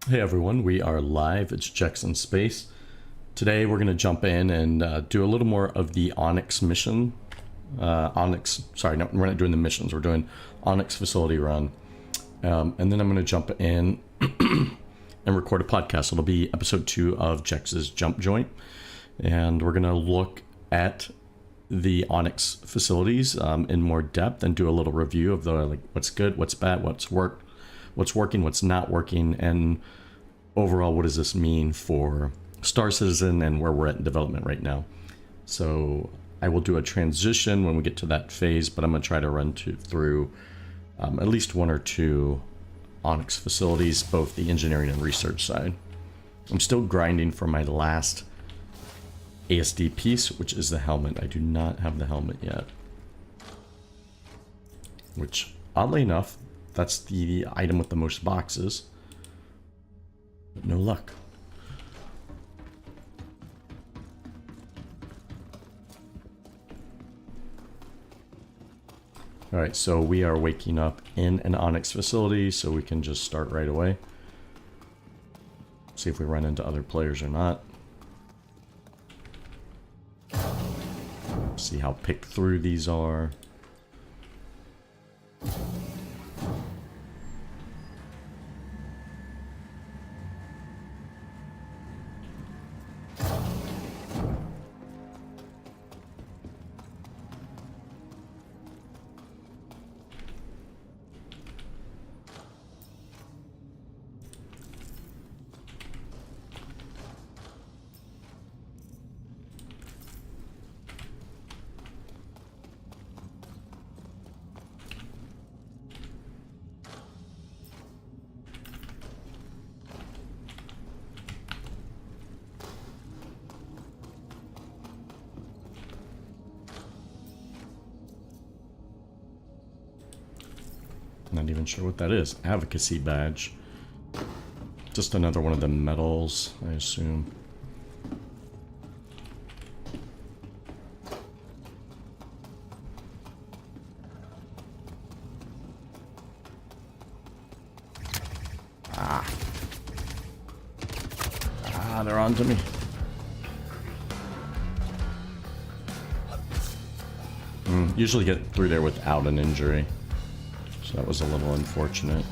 Hey everyone, we are live. It's Jex in Space. Today we're going to jump in and do a little more of the Onyx mission. Sorry, no, we're not doing the missions. We're doing Onyx facility run. And then I'm going to jump in and record a podcast. It'll be episode 2 of Jex's Jump Joint. And we're going to look at the Onyx facilities in more depth and do a little review of the what's good, what's bad, what's working, what's not working, and overall, what does this mean for Star Citizen and where we're at in development right now. So I will do a transition when we get to that phase, but I'm going to try to run through at least 1 or 2 Onyx facilities, both the engineering and research side. I'm still grinding for my last ASD piece, which is the helmet. I do not have the helmet yet, which oddly enough, that's the item with the most boxes. But no luck. Alright, so we are waking up in an Onyx facility, so we can just start right away. See if we run into other players or not. See how picked through these are. Not even sure what that is. Advocacy badge. Just another one of the medals, I assume. They're on to me. Usually get through there without an injury. So that was a little unfortunate.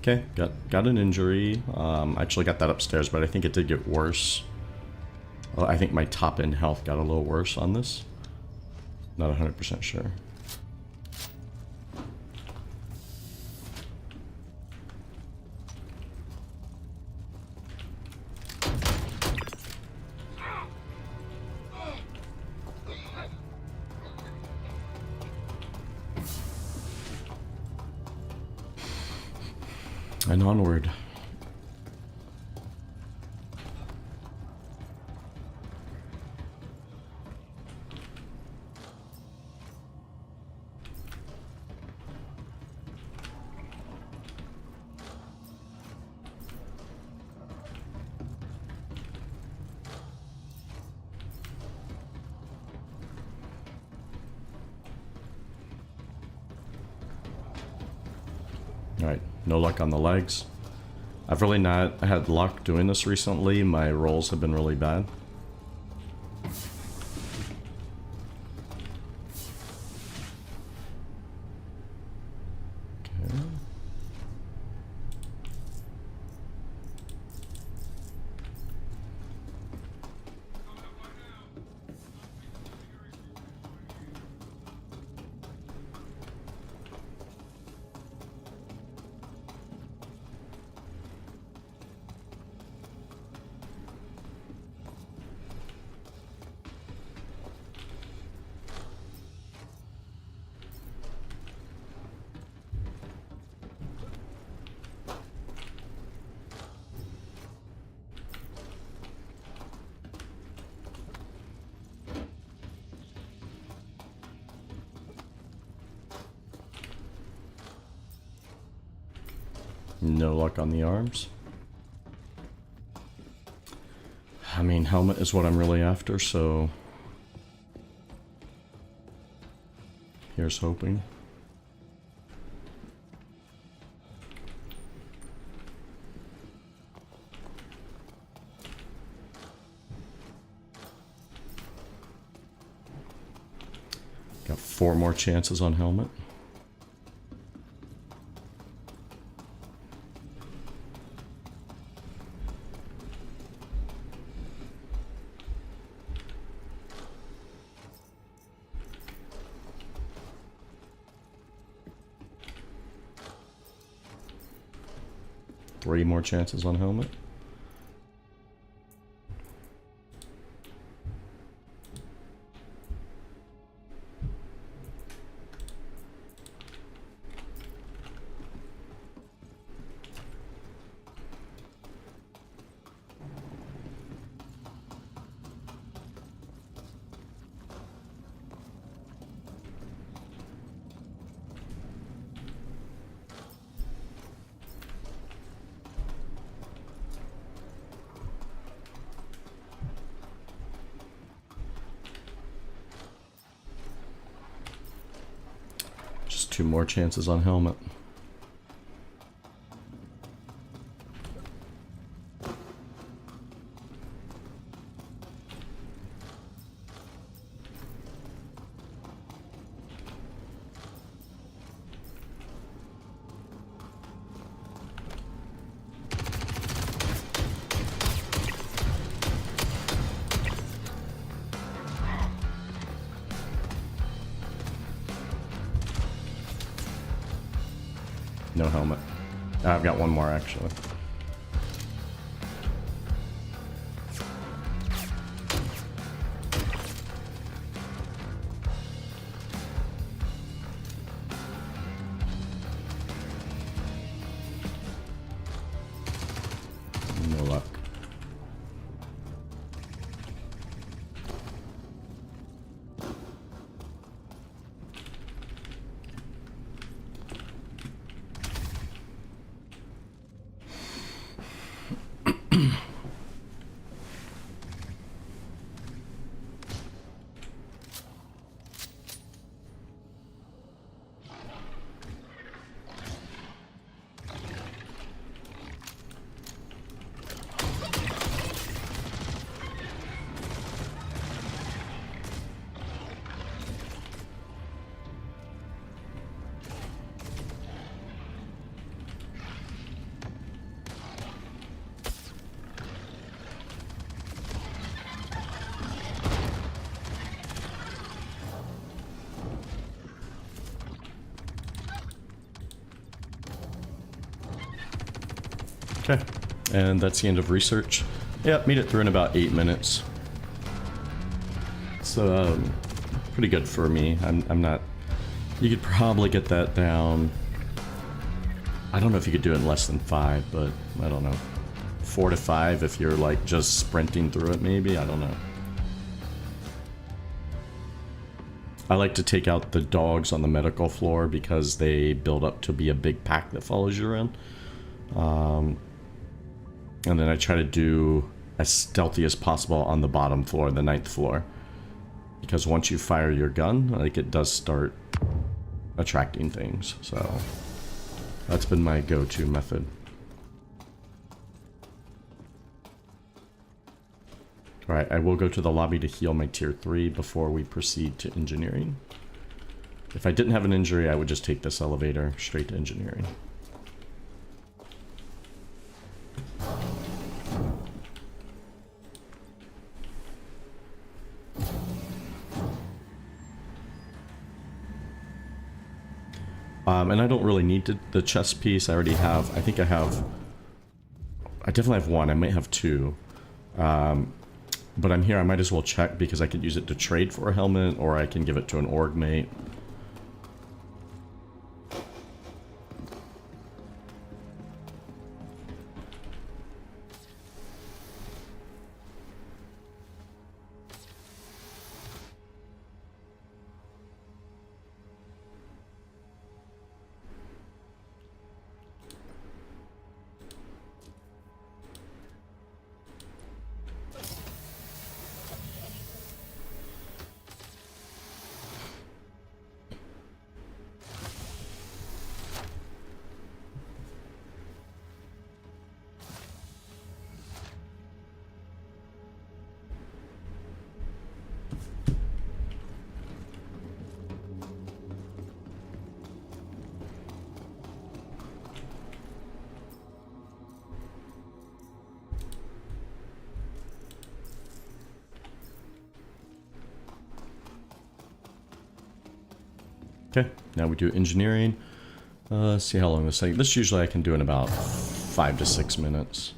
Okay, got an injury. Actually got that upstairs, but I think it did get worse. Well, I think my top end health got a little worse on this. Not 100% sure. And onward. No luck on the legs. I've really not had luck doing this recently. My rolls have been really bad. Okay. No luck on the arms. I mean, helmet is what I'm really after, so here's hoping. Got 4 more chances on helmet. Three more chances on helmet. Just 2 more chances on helmet. No helmet. I've got one more actually. No luck. Okay, and that's the end of research. Yeah, made it through in about 8 minutes. So, pretty good for me. I'm not... You could probably get that down... I don't know if you could do it in less than 5, but I don't know. 4 to 5 if you're like just sprinting through it maybe, I don't know. I like to take out the dogs on the medical floor because they build up to be a big pack that follows you around. And then I try to do as stealthy as possible on the bottom floor, the 9th floor. Because once you fire your gun, like, it does start attracting things, so... That's been my go-to method. Alright, I will go to the lobby to heal my tier 3 before we proceed to engineering. If I didn't have an injury, I would just take this elevator straight to engineering. And I don't really need the chest piece. I already have, I definitely have one. I might have two. But I'm here, I might as well check because I could use it to trade for a helmet, or I can give it to an org mate. Okay, now we do engineering. Let's see how long this takes. This usually I can do in about 5 to 6 minutes.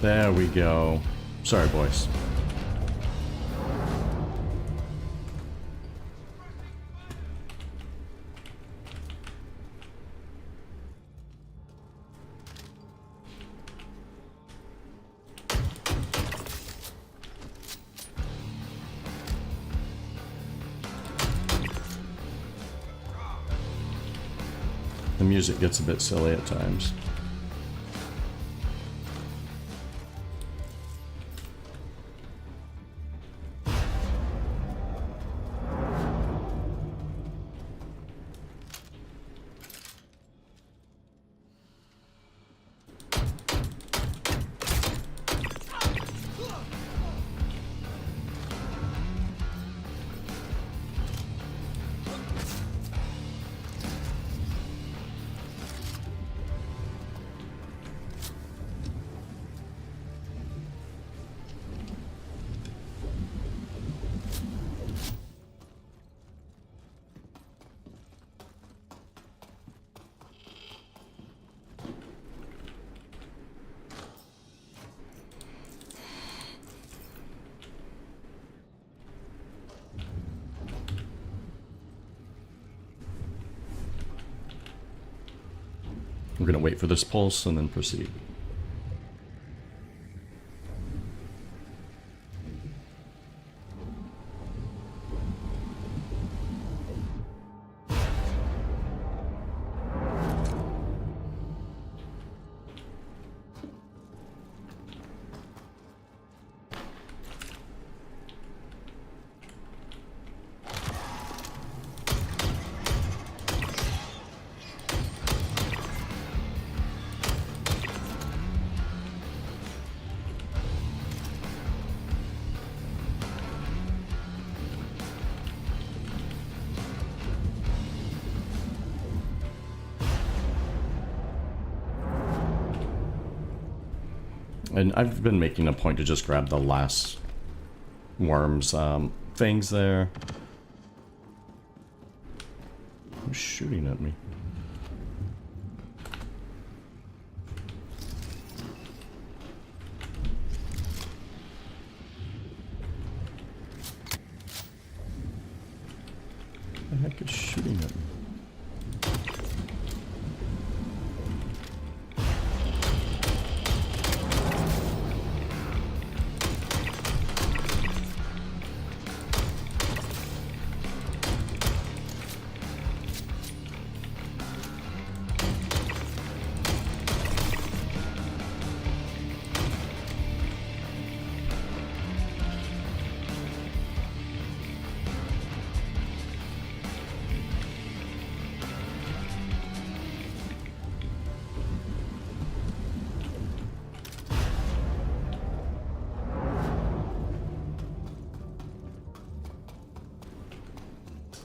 There we go. Sorry, boys. The music gets a bit silly at times. We're going to wait for this pulse and then proceed. And I've been making a point to just grab the last worm's things there. Who's shooting at me? What the heck is shooting at me?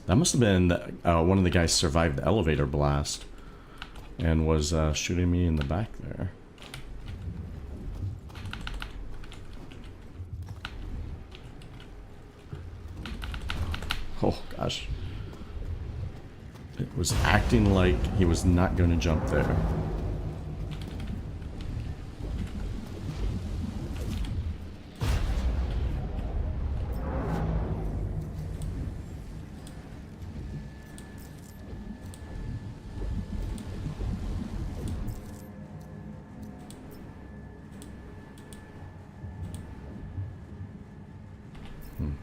That must have been one of the guys survived the elevator blast and was shooting me in the back there. Oh gosh. It was acting like he was not going to jump there.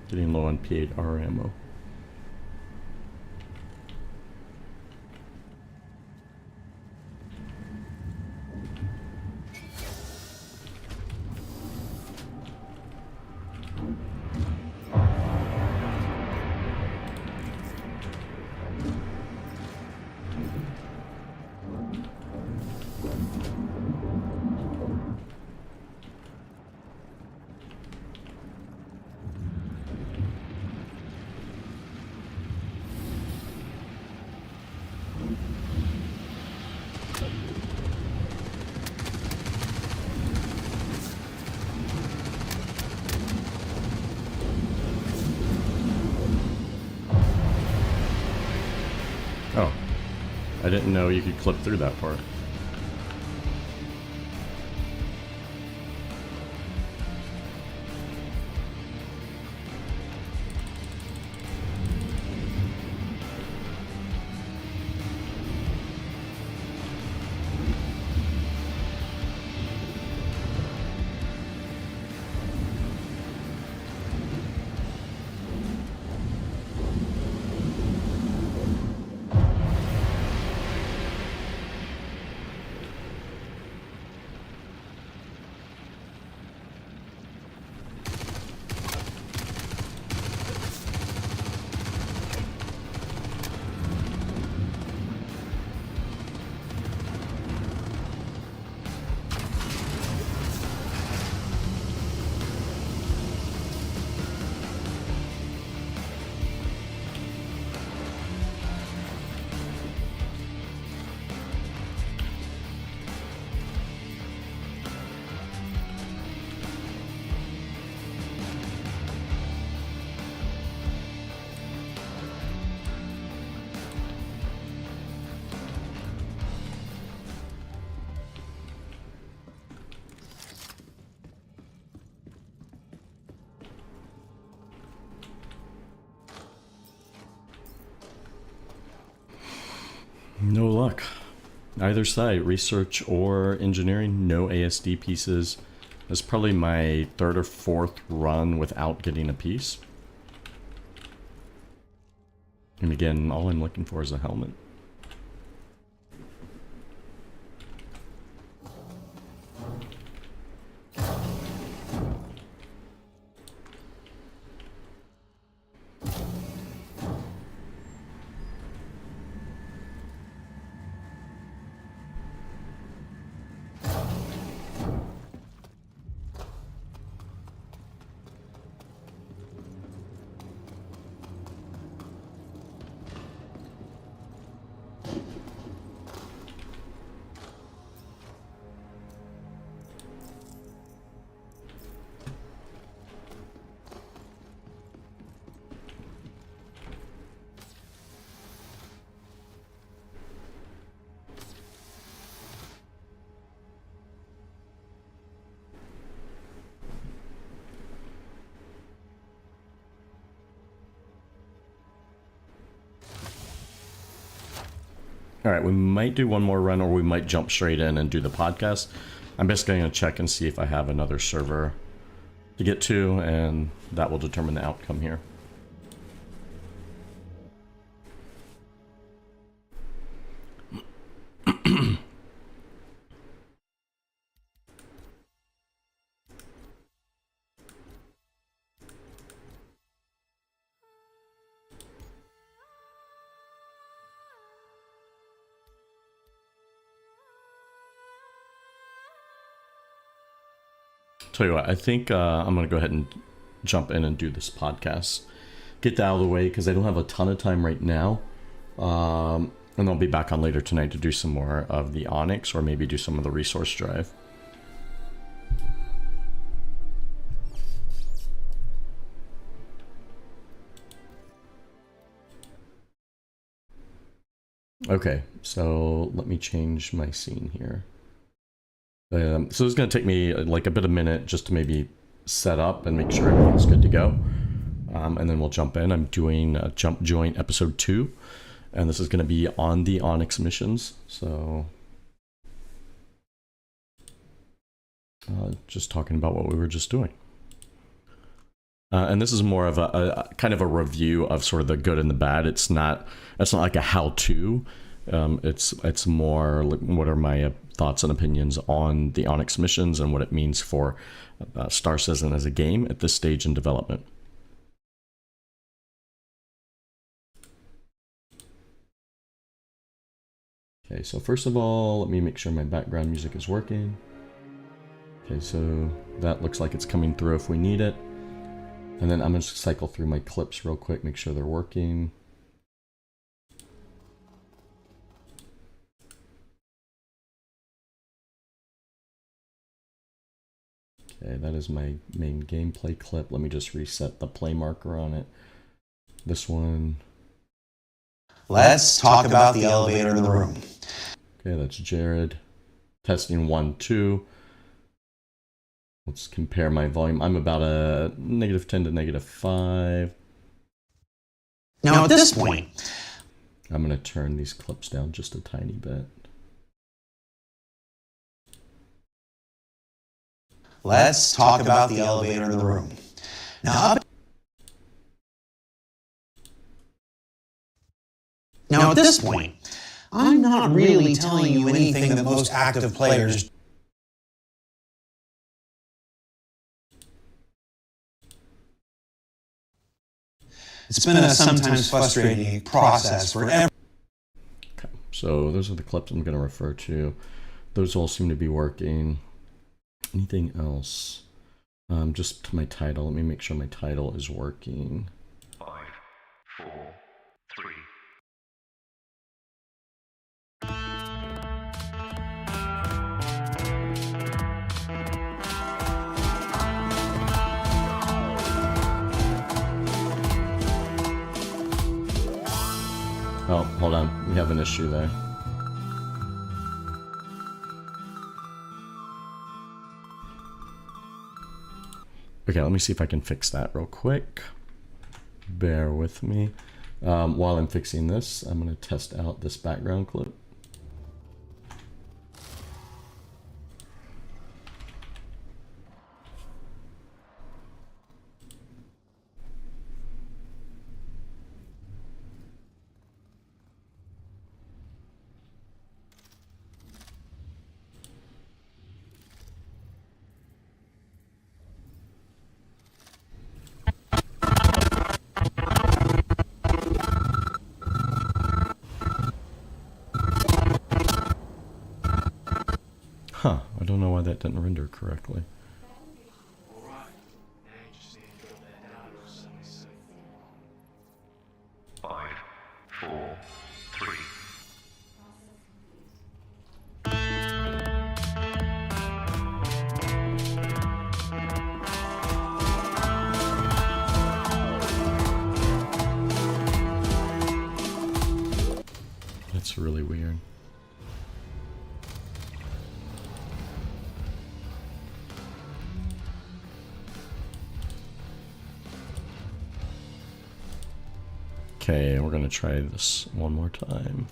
Getting low on P8R ammo. Oh, I didn't know you could clip through that part. No luck. Either side, research or engineering, no ASD pieces. That's probably my third or fourth run without getting a piece. And again, all I'm looking for is a helmet. All right, we might do one more run, or we might jump straight in and do the podcast. I'm basically going to check and see if I have another server to get to, and that will determine the outcome here. Tell you what, I think I'm going to go ahead and jump in and do this podcast. Get that out of the way, because I don't have a ton of time right now. And I'll be back on later tonight to do some more of the Onyx, or maybe do some of the resource drive. Okay, so let me change my scene here. So it's going to take me like a bit of a minute just to maybe set up and make sure everything's good to go. And then we'll jump in. I'm doing Jump Joint episode 2. And this is going to be on the Onyx missions. So just talking about what we were just doing. And this is more of a kind of a review of sort of the good and the bad. It's not like a how-to. It's more like what are my thoughts and opinions on the Onyx missions and what it means for Star Citizen as a game at this stage in development. Okay, so first of all, let me make sure my background music is working. Okay, so that looks like it's coming through if we need it. And then I'm going to cycle through my clips real quick, make sure they're working. Okay, that is my main gameplay clip. Let me just reset the play marker on it. This one. Let's talk about the elevator in the room. Okay, that's Jared. Testing 1, 2. Let's compare my volume. I'm about a -10 to -5. Now at this point, I'm going to turn these clips down just a tiny bit. let's talk about the elevator in the room. Now at this point, I'm not really telling you anything that most active players It's been a sometimes frustrating process for everyone. Okay, so those are the clips I'm going to refer to. Those all seem to be working. Anything else? Just to my title. Let me make sure my title is working. 5, 4, 3. Oh, hold on. We have an issue there. Okay, let me see if I can fix that real quick. Bear with me. While I'm fixing this, I'm going to test out this background clip. Huh, I don't know why that didn't render correctly. 5, 4, 3. That's really weird. Okay, we're gonna try this one more time.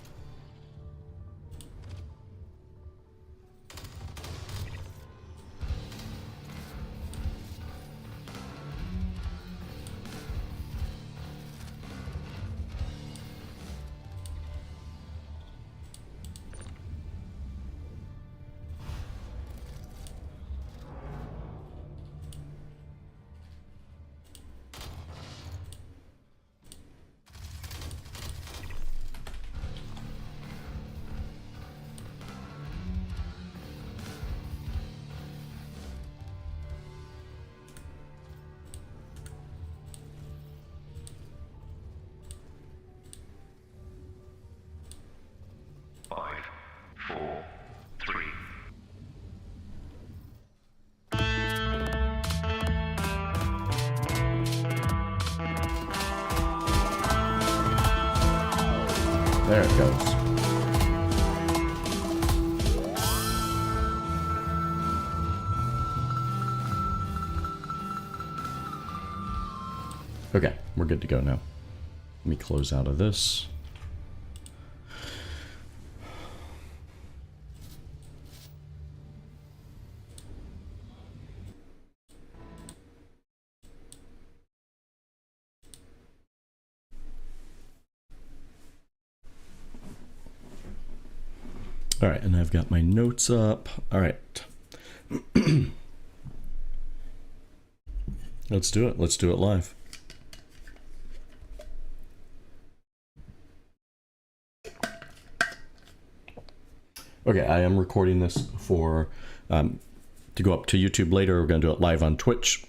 There it goes. Okay, we're good to go now. Let me close out of this. All right, and I've got my notes up. All right. Let's do it. Let's do it live. Okay, I am recording this for to go up to YouTube later. We're going to do it live on Twitch.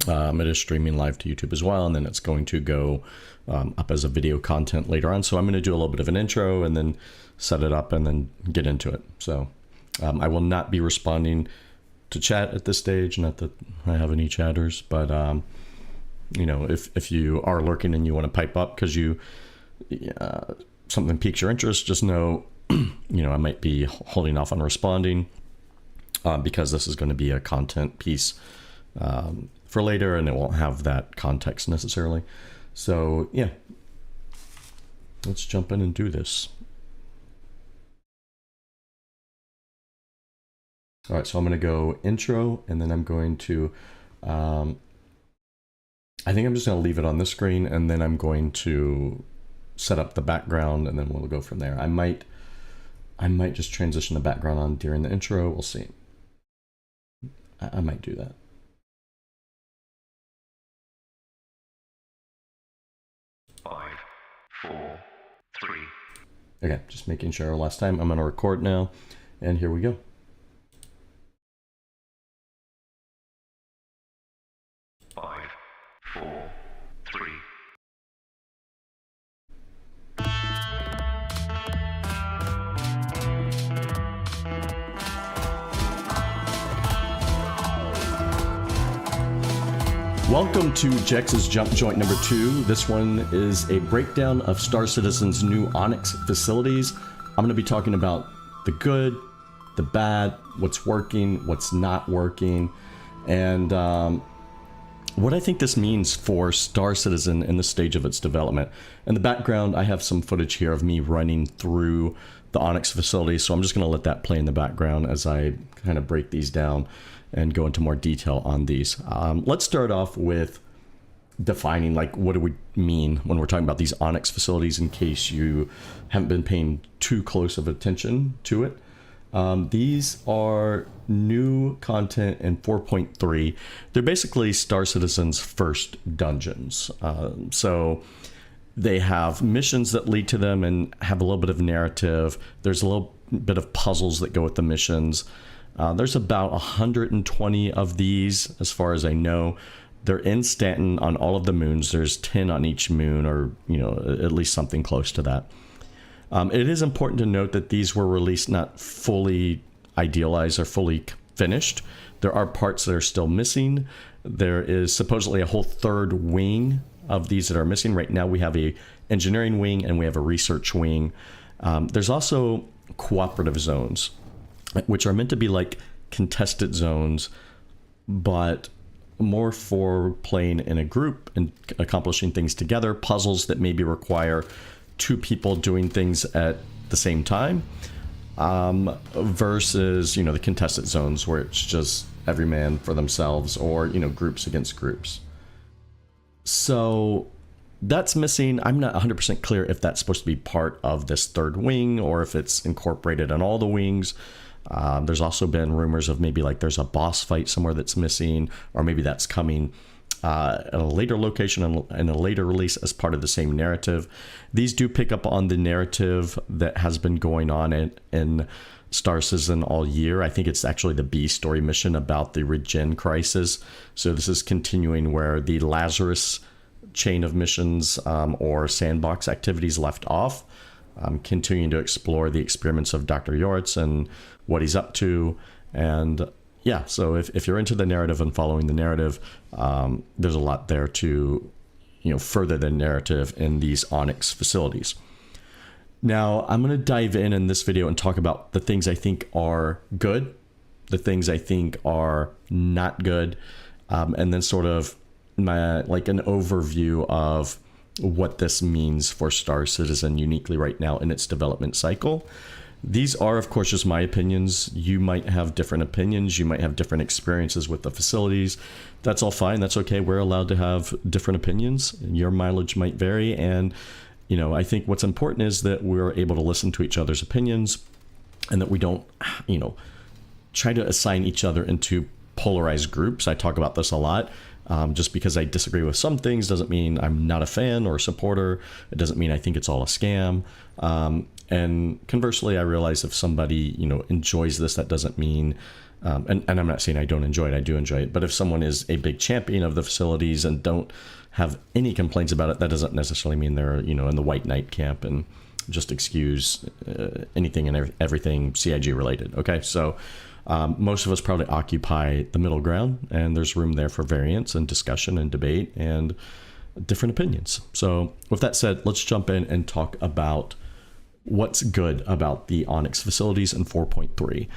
It is streaming live to YouTube as well, and then it's going to go up as a video content later on. So I'm going to do a little bit of an intro and then set it up and then get into it. So I will not be responding to chat at this stage. Not that I have any chatters, but you know, if you are lurking and you want to pipe up because you something piques your interest, just know you know I might be holding off on responding because this is going to be a content piece for later, and it won't have that context necessarily. So yeah, let's jump in and do this. All right, so I'm going to go intro, and then I'm going to, I think I'm just going to leave it on this screen, and then I'm going to set up the background, and then we'll go from there. I might just transition the background on during the intro. We'll see. I might do that. Five, four, three. Okay, just making sure last time. I'm going to record now, and here we go. Five, four, three. Welcome to Jex's Jump Joint number 2. This one is a breakdown of Star Citizen's new Onyx facilities. I'm going to be talking about the good, the bad, what's working, what's not working, and what I think this means for Star Citizen in the stage of its development. In the background, I have some footage here of me running through the Onyx facility, so I'm just going to let that play in the background as I kind of break these down and go into more detail on these. Let's start off with defining, like, what do we mean when we're talking about these Onyx facilities, in case you haven't been paying too close of attention to it. These are new content in 4.3. They're basically Star Citizen's first dungeons. So they have missions that lead to them and have a little bit of narrative. There's a little bit of puzzles that go with the missions. There's about 120 of these, as far as I know. They're in Stanton on all of the moons. There's 10 on each moon, or, you know, at least something close to that. It is important to note that these were released not fully idealized or fully finished. There are parts that are still missing. There is supposedly a whole third wing of these that are missing. Right now we have a engineering wing and we have a research wing. There's also cooperative zones, which are meant to be like contested zones, but more for playing in a group and accomplishing things together, puzzles that maybe require two people doing things at the same time, versus, you know, the contested zones where it's just every man for themselves, or, you know, groups against groups. So that's missing. I'm not 100% clear if that's supposed to be part of this third wing or if it's incorporated in all the wings. There's also been rumors of maybe like there's a boss fight somewhere that's missing, or maybe that's coming at a later location and a later release as part of the same narrative. These do pick up on the narrative that has been going on in Star Citizen all year. I think it's actually the B story mission about the regen crisis. So this is continuing where the Lazarus chain of missions or sandbox activities left off, continuing to explore the experiments of Dr. Yoritz and what he's up to. And yeah, so if you're into the narrative and following the narrative, there's a lot there to, you know, further the narrative in these Onyx facilities. Now, I'm going to dive in this video and talk about the things I think are good, the things I think are not good, and then sort of like an overview of what this means for Star Citizen uniquely right now in its development cycle. These are, of course, just my opinions. You might have different opinions. You might have different experiences with the facilities. That's all fine. That's okay. We're allowed to have different opinions. Your mileage might vary. And, I think what's important is that we're able to listen to each other's opinions and that we don't, try to assign each other into polarized groups. I talk about this a lot. Just because I disagree with some things doesn't mean I'm not a fan or a supporter. It doesn't mean I think it's all a scam. And conversely, I realize if somebody, enjoys this, that doesn't mean, and I'm not saying I don't enjoy it, I do enjoy it, but if someone is a big champion of the facilities and don't have any complaints about it, that doesn't necessarily mean they're, in the white knight camp and just excuse anything and everything CIG related. Okay, so most of us probably occupy the middle ground, and there's room there for variance and discussion and debate and different opinions. So with that said, let's jump in and talk about what's good about the Onyx facilities in 4.3.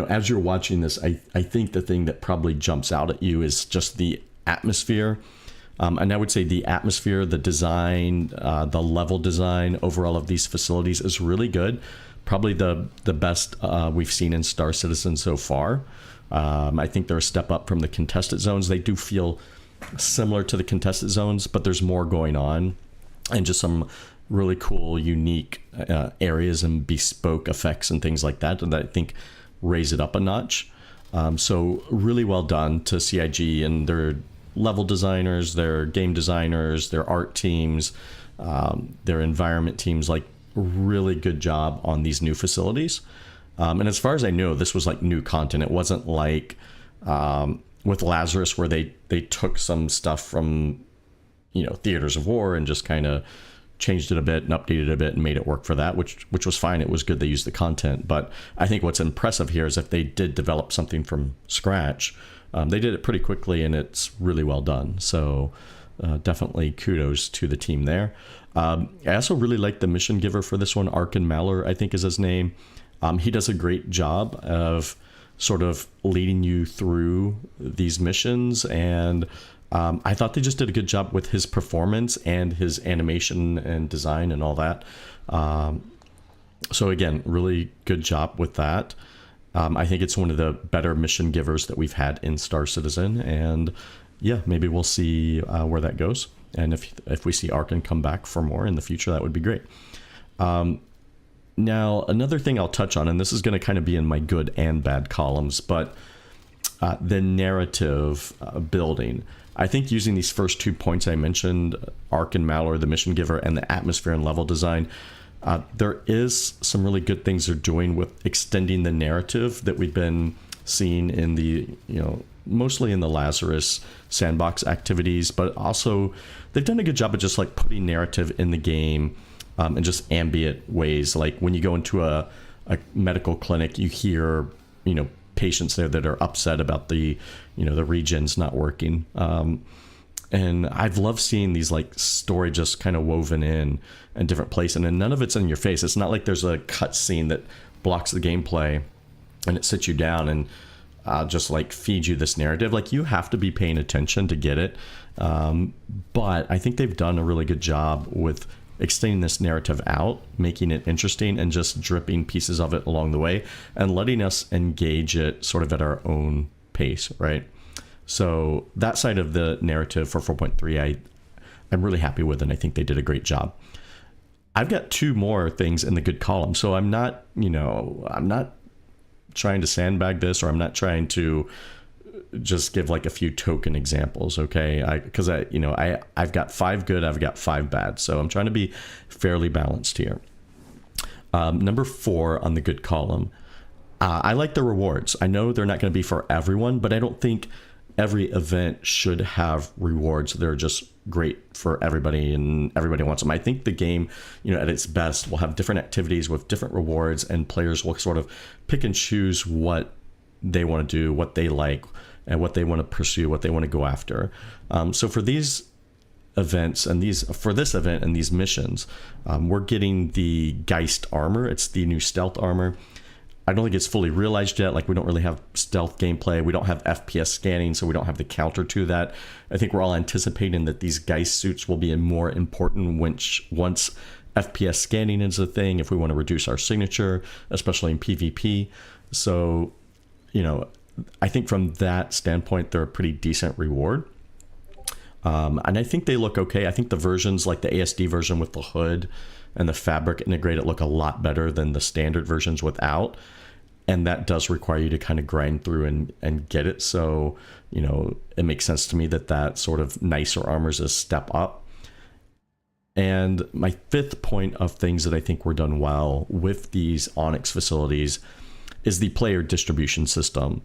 As you're watching this, I think the thing that probably jumps out at you is just the atmosphere. And I would say the atmosphere, the design, the level design overall of these facilities is really good. Probably the best we've seen in Star Citizen so far. I think they're a step up from the contested zones. They do feel similar to the contested zones, but there's more going on and just some really cool, unique areas and bespoke effects and things like that I think raise it up a notch. So really well done to CIG and their level designers, their game designers, their art teams, their environment teams. Like, really good job on these new facilities. And as far as I know, this was like new content. It wasn't like with Lazarus where they took some stuff from Theaters of War and just kind of changed it a bit and updated it a bit and made it work for that, which was fine. It was good they used the content. But I think what's impressive here is if they did develop something from scratch, they did it pretty quickly and it's really well done. So definitely kudos to the team there. I also really like the mission giver for this one. Arkin Maller, I think is his name. He does a great job of sort of leading you through these missions. And I thought they just did a good job with his performance and his animation and design and all that. So again, really good job with that. I think it's one of the better mission givers that we've had in Star Citizen. And yeah, maybe we'll see where that goes. And if we see Arkin come back for more in the future, that would be great. Now, another thing I'll touch on, and this is going to kind of be in my good and bad columns, but the narrative building. I think using these first 2 points I mentioned, Arkin Maller, the mission giver, and the atmosphere and level design, there is some really good things they're doing with extending the narrative that we've been seeing in the, mostly in the Lazarus sandbox activities, but also they've done a good job of just like putting narrative in the game in just ambient ways. Like when you go into a medical clinic, you hear, patients there that are upset about the, the regens not working. And I've loved seeing these like story just kind of woven in different places, and none of it's in your face. It's not like there's a cut scene that blocks the gameplay and it sits you down and just like feed you this narrative. Like, you have to be paying attention to get it. But I think they've done a really good job with extending this narrative out, making it interesting, and just dripping pieces of it along the way and letting us engage it sort of at our own pace, right? So that side of the narrative for 4.3, I'm really happy with, and I think they did a great job. I've got 2 more things in the good column. So I'm not trying to sandbag this, or I'm not trying to just give like a few token examples. Okay. Because I've got 5 good, I've got 5 bad. So I'm trying to be fairly balanced here. Number 4 on the good column. I like the rewards. I know they're not going to be for everyone, but I don't think every event should have rewards. They're just great for everybody and everybody wants them. I think the game, at its best will have different activities with different rewards, and players will sort of pick and choose what they want to do, what they like, and what they want to pursue, what they want to go after. So for these events and this event and these missions, we're getting the Geist armor. It's the new stealth armor. I don't think it's fully realized yet. Like, we don't really have stealth gameplay. We don't have FPS scanning, so we don't have the counter to that. I think we're all anticipating that these Geist suits will be more important once FPS scanning is a thing, if we want to reduce our signature, especially in PvP. So, I think from that standpoint, they're a pretty decent reward. And I think they look okay. I think the versions, like the ASD version with the hood and the fabric integrated, look a lot better than the standard versions without. And that does require you to kind of grind through and get it. So, it makes sense to me that sort of nicer armor is a step up. And my fifth point of things that I think were done well with these Onyx facilities is the player distribution system.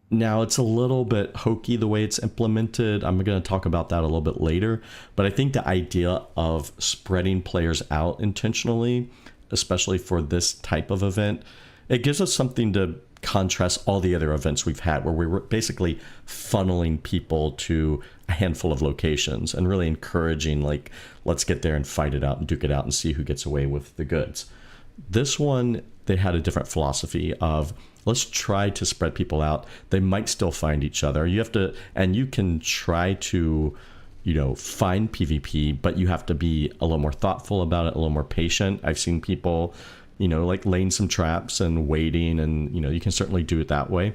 Now, it's a little bit hokey the way it's implemented. I'm going to talk about that a little bit later. But I think the idea of spreading players out intentionally, especially for this type of event, it gives us something to contrast all the other events we've had, where we were basically funneling people to a handful of locations and really encouraging, like, let's get there and fight it out and duke it out and see who gets away with the goods. This one, they had a different philosophy of, let's try to spread people out. They might still find each other. You can try to, find PvP, but you have to be a little more thoughtful about it, a little more patient. I've seen people, like laying some traps and waiting, and, you can certainly do it that way.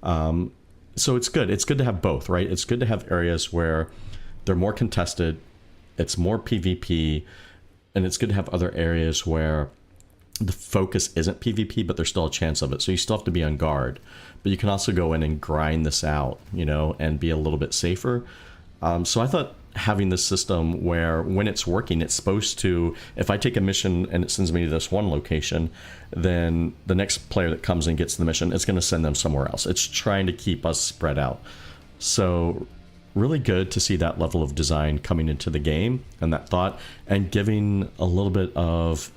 So it's good. It's good to have both, right? It's good to have areas where they're more contested, it's more PvP, and it's good to have other areas where the focus isn't PvP, but there's still a chance of it. So you still have to be on guard, but you can also go in and grind this out, and be a little bit safer. So I thought having this system where when it's working, it's supposed to, if I take a mission and it sends me to this one location, then the next player that comes and gets the mission, it's going to send them somewhere else. It's trying to keep us spread out. So really good to see that level of design coming into the game and that thought, and giving a little bit of,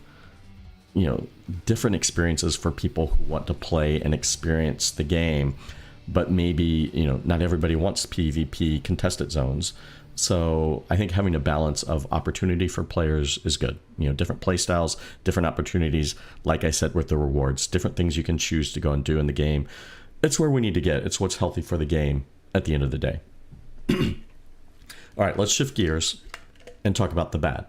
different experiences for people who want to play and experience the game. But maybe, not everybody wants PvP contested zones. So I think having a balance of opportunity for players is good. Different play styles, different opportunities, like I said, with the rewards, different things you can choose to go and do in the game. It's where we need to get. It's what's healthy for the game at the end of the day. All right, let's shift gears and talk about the bad.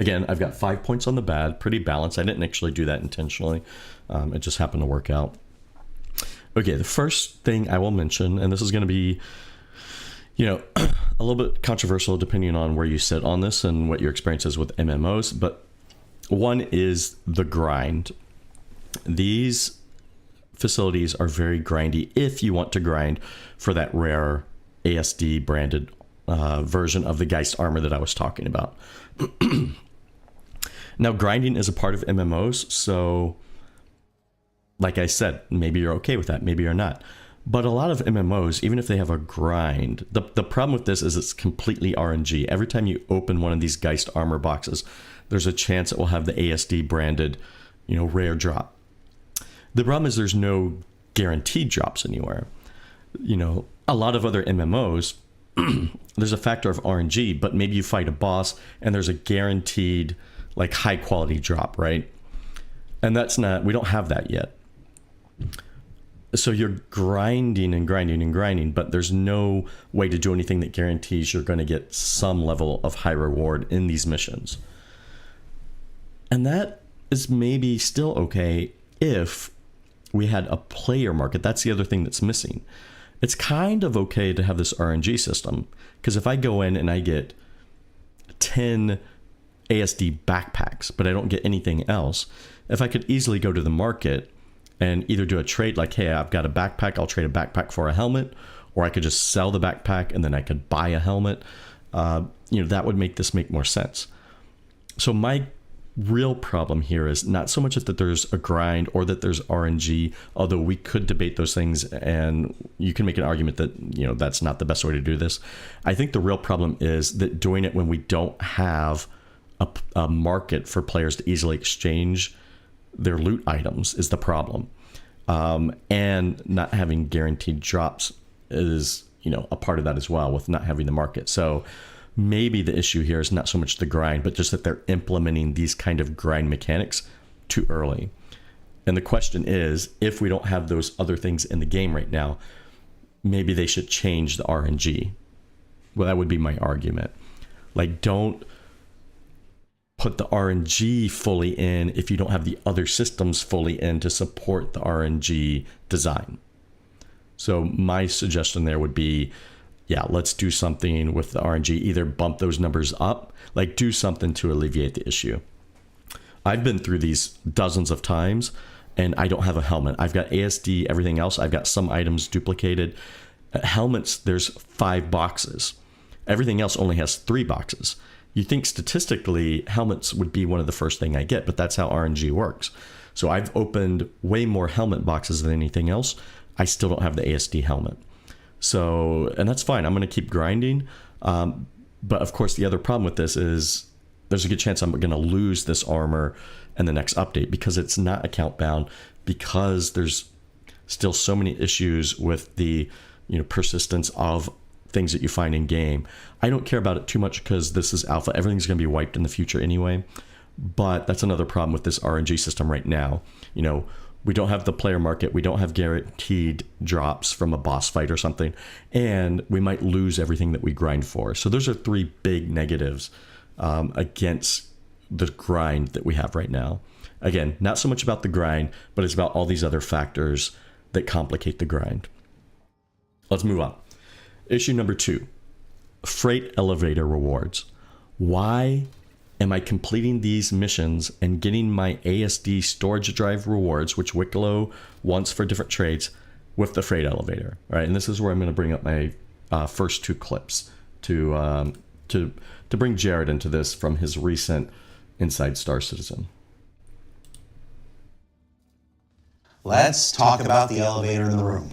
Again, I've got 5 points on the bad, pretty balanced. I didn't actually do that intentionally. It just happened to work out. Okay, the first thing I will mention, and this is going to be, a little bit controversial depending on where you sit on this and what your experience is with MMOs, but one is the grind. These facilities are very grindy if you want to grind for that rare ASD branded version of the Geist armor that I was talking about. Now, grinding is a part of MMOs, so like I said, maybe you're okay with that, maybe you're not. But a lot of MMOs, even if they have a grind, the problem with this is it's completely RNG. Every time you open one of these Geist armor boxes, there's a chance it will have the ASD branded, rare drop. The problem is there's no guaranteed drops anywhere. A lot of other MMOs, there's a factor of RNG, but maybe you fight a boss and there's a guaranteed, like, high quality drop, right? And we don't have that yet. So you're grinding and grinding and grinding, but there's no way to do anything that guarantees you're going to get some level of high reward in these missions. And that is maybe still okay if we had a player market. That's the other thing that's missing. It's kind of okay to have this RNG system, because if I go in and I get 10 ASD backpacks, but I don't get anything else, if I could easily go to the market and either do a trade, like, hey, I've got a backpack, I'll trade a backpack for a helmet, or I could just sell the backpack and then I could buy a helmet, that would make this make more sense. So my real problem here is not so much that there's a grind or that there's RNG, although we could debate those things and you can make an argument that, that's not the best way to do this. I think the real problem is that doing it when we don't have a market for players to easily exchange their loot items is the problem. And not having guaranteed drops is, you know, a part of that as well with not having the market. So maybe the issue here is not so much the grind, but just that they're implementing these kind of grind mechanics too early. And the question is, if we don't have those other things in the game right now, maybe they should change the RNG. Well, that would be my argument. Like, don't put the RNG fully in if you don't have the other systems fully in to support the RNG design. So my suggestion there would be, yeah, let's do something with the RNG. Either bump those numbers up, like do something to alleviate the issue. I've been through these dozens of times, and I don't have a helmet. I've got ASD, everything else. I've got some items duplicated. Helmets, there's 5 boxes. Everything else only has 3 boxes. You think statistically helmets would be one of the first thing I get, but that's how RNG works. So I've opened way more helmet boxes than anything else. I still don't have the ASD helmet. So, and that's fine. I'm going to keep grinding. But of course, the other problem with this is there's a good chance I'm going to lose this armor in the next update because it's not account bound, because there's still so many issues with the, you know, persistence of things that you find in game. I don't care about it too much because this is alpha. Everything's going to be wiped in the future anyway. But that's another problem with this RNG system right now. You know, we don't have the player market. We don't have guaranteed drops from a boss fight or something. And we might lose everything that we grind for. So those are 3 big negatives against the grind that we have right now. Again, not so much about the grind, but it's about all these other factors that complicate the grind. Let's move on. Issue number 2, freight elevator rewards. Why am I completing these missions and getting my ASD storage drive rewards, which Wicklow wants for different trades, with the freight elevator? All right, and this is where I'm going to bring up my first 2 clips to bring Jared into this from his recent Inside Star Citizen. Let's talk about the elevator in the room.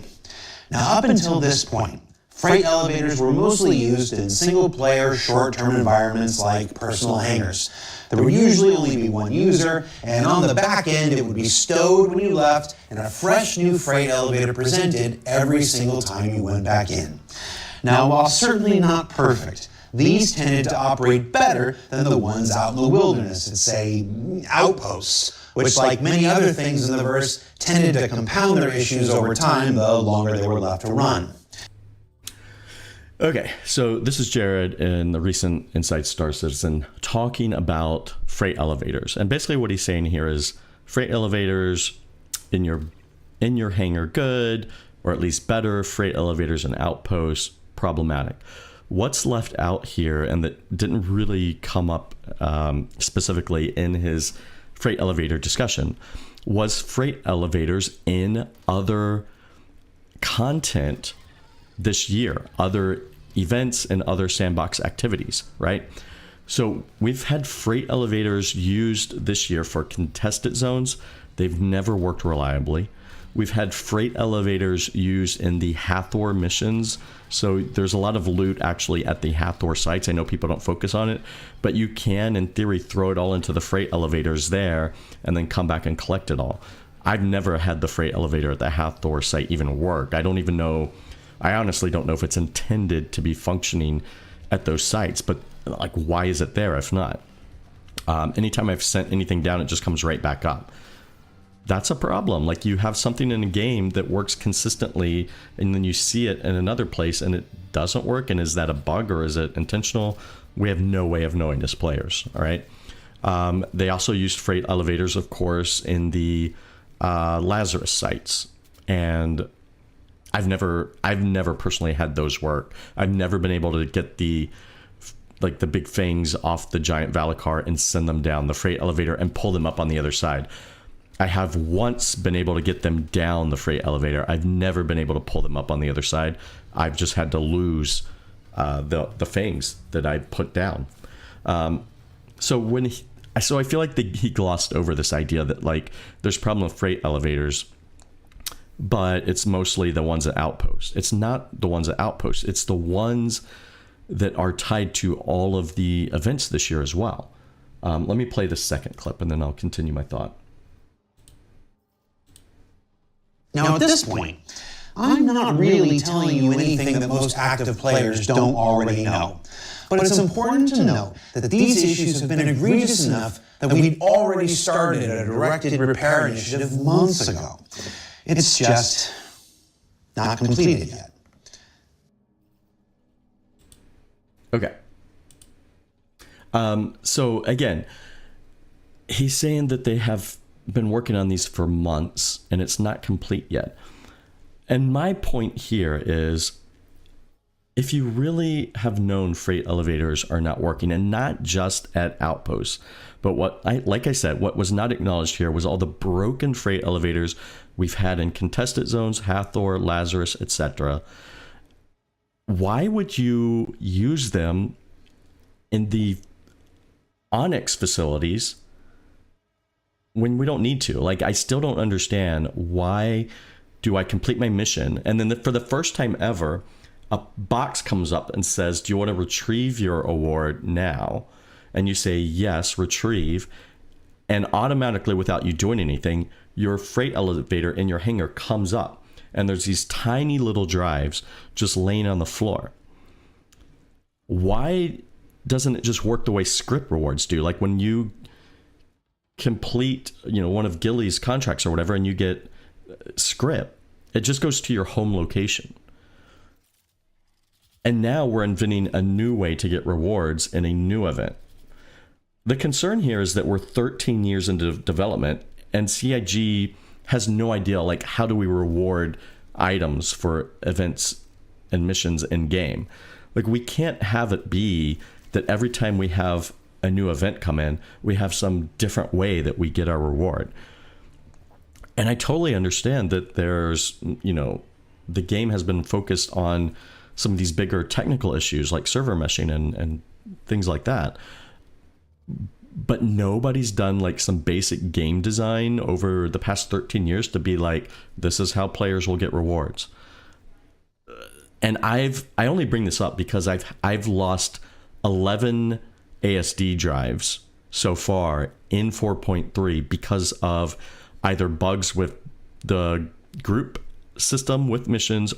Now, up until this point, freight elevators were mostly used in single-player, short-term environments like personal hangars. There would usually only be one user, and on the back end, it would be stowed when you left, and a fresh new freight elevator presented every single time you went back in. Now, while certainly not perfect, these tended to operate better than the ones out in the wilderness at, say, outposts, which, like many other things in the verse, tended to compound their issues over time the longer they were left to run. Okay, so this is Jared in the recent Inside Star Citizen talking about freight elevators. And basically what he's saying here is freight elevators in your hangar good, or at least better. Freight elevators and outposts problematic. What's left out here, and that didn't really come up specifically in his freight elevator discussion, was freight elevators in other content this year, other events and other sandbox activities, right? So we've had freight elevators used this year for contested zones. They've never worked reliably. We've had freight elevators used in the Hathor missions. So there's a lot of loot actually at the Hathor sites. I know people don't focus on it, but you can, in theory, throw it all into the freight elevators there and then come back and collect it all. I've never had the freight elevator at the Hathor site even work. I honestly don't know if it's intended to be functioning at those sites, but like, why is it there if not? Anytime I've sent anything down, it just comes right back up. That's a problem. Like, you have something in a game that works consistently, and then you see it in another place and it doesn't work. And is that a bug or is it intentional? We have no way of knowing as players. All right. They also used freight elevators, of course, in the Lazarus sites, and I've never personally had those work. I've never been able to get the big fangs off the giant Valacar and send them down the freight elevator and pull them up on the other side. I have once been able to get them down the freight elevator. I've never been able to pull them up on the other side. I've just had to lose the fangs that I put down. So I feel like he glossed over this idea that like there's a problem with freight elevators, but it's mostly the ones at Outposts. It's not the ones at Outposts. It's the ones that are tied to all of the events this year as well. Let me play the second clip and then I'll continue my thought. Now, at this point, I'm not really telling you anything that most active players don't already know. But it's important to note that these issues have been egregious enough that we'd already started a directed repair initiative months ago. It's just not completed yet. Okay. So again, he's saying that they have been working on these for months and it's not complete yet. And my point here is, if you really have known freight elevators are not working, and not just at outposts, but like I said, what was not acknowledged here was all the broken freight elevators we've had in contested zones, Hathor, Lazarus, etc. Why would you use them in the Onyx facilities when we don't need to? Like, I still don't understand, why do I complete my mission and then for the first time ever, a box comes up and says, do you want to retrieve your award now? And you say, yes, retrieve. And automatically, without you doing anything, your freight elevator in your hangar comes up. And there's these tiny little drives just laying on the floor. Why doesn't it just work the way script rewards do? Like when you complete, one of Gilly's contracts or whatever, and you get script, it just goes to your home location. And now we're inventing a new way to get rewards in a new event. The concern here is that we're 13 years into development and CIG has no idea, like, how do we reward items for events and missions in game? Like, we can't have it be that every time we have a new event come in, we have some different way that we get our reward. And I totally understand that there's, the game has been focused on some of these bigger technical issues like server meshing and things like that. But nobody's done like some basic game design over the past 13 years to be like, this is how players will get rewards. And I only bring this up because I've lost 11 ASD drives so far in 4.3 because of either bugs with the group system with missions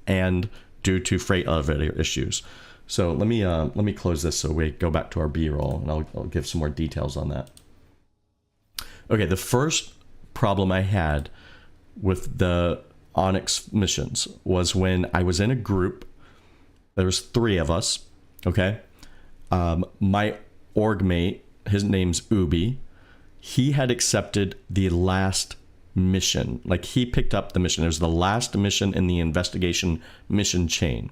and due to freight elevator issues. So let me close this so we go back to our B-roll, and I'll give some more details on that. Okay, the first problem I had with the Onyx missions was when I was in a group. There was 3 of us. Okay, my org mate, his name's Ubi. He had accepted the last mission. Like, he picked up the mission. It was the last mission in the investigation mission chain.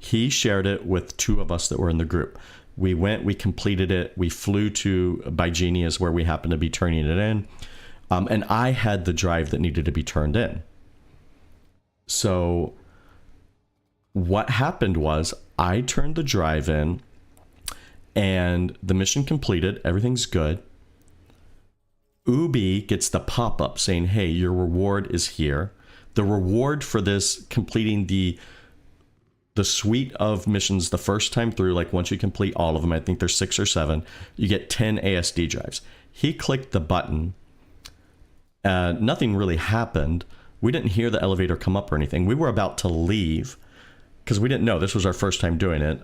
He shared it with 2 of us that were in the group. We went, we completed it. We flew to Bygenius where we happened to be turning it in. And I had the drive that needed to be turned in. So what happened was I turned the drive in and the mission completed. Everything's good. Ubi gets the pop-up saying, hey, your reward is here. The reward for this completing the suite of missions the first time through, like once you complete all of them, I think there's 6 or 7, you get 10 ASD drives. He clicked the button. Nothing really happened. We didn't hear the elevator come up or anything. We were about to leave because we didn't know. This was our first time doing it.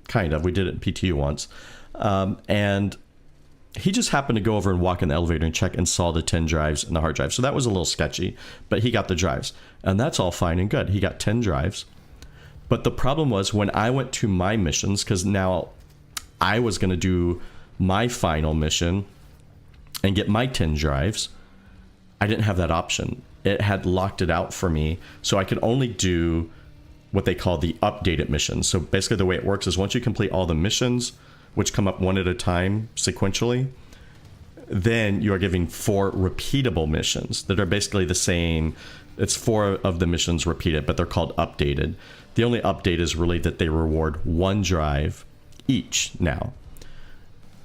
Kind of. We did it in PTU once. And he just happened to go over and walk in the elevator and check and saw the 10 drives and the hard drive. So that was a little sketchy, but he got the drives. And that's all fine and good. He got 10 drives. But the problem was when I went to my missions, because now I was going to do my final mission and get my 10 drives, I didn't have that option. It had locked it out for me. So I could only do what they call the updated missions. So basically the way it works is once you complete all the missions, which come up one at a time sequentially, then you are giving 4 repeatable missions that are basically the same. It's 4 of the missions repeated, but they're called updated. The only update is really that they reward 1 drive each now.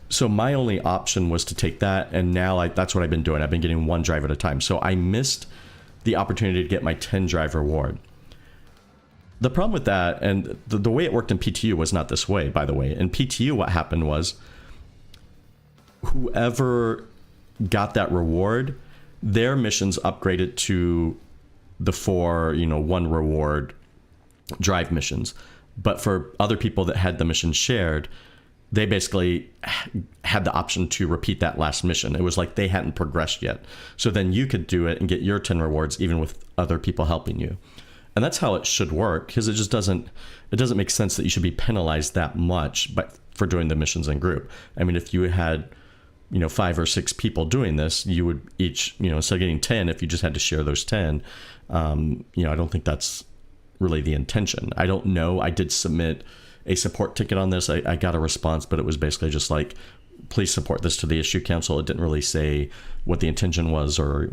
So my only option was to take that, and now that's what I've been doing. I've been getting 1 drive at a time. So I missed the opportunity to get my 10 drive reward. The problem with that, and the way it worked in PTU was not this way, by the way. In PTU, what happened was whoever got that reward, their missions upgraded to the 4, one reward drive missions. But for other people that had the mission shared, they basically had the option to repeat that last mission. It was like they hadn't progressed yet. So then you could do it and get your 10 rewards even with other people helping you. And that's how it should work, because it doesn't make sense that you should be penalized that much for doing the missions in group. I mean, if you had 5 or 6 people doing this, you would each, instead of getting 10, if you just had to share those 10, I don't think that's really the intention. I don't know. I did submit a support ticket on this. I got a response, but it was basically just like, please support this to the issue council. It didn't really say what the intention was or,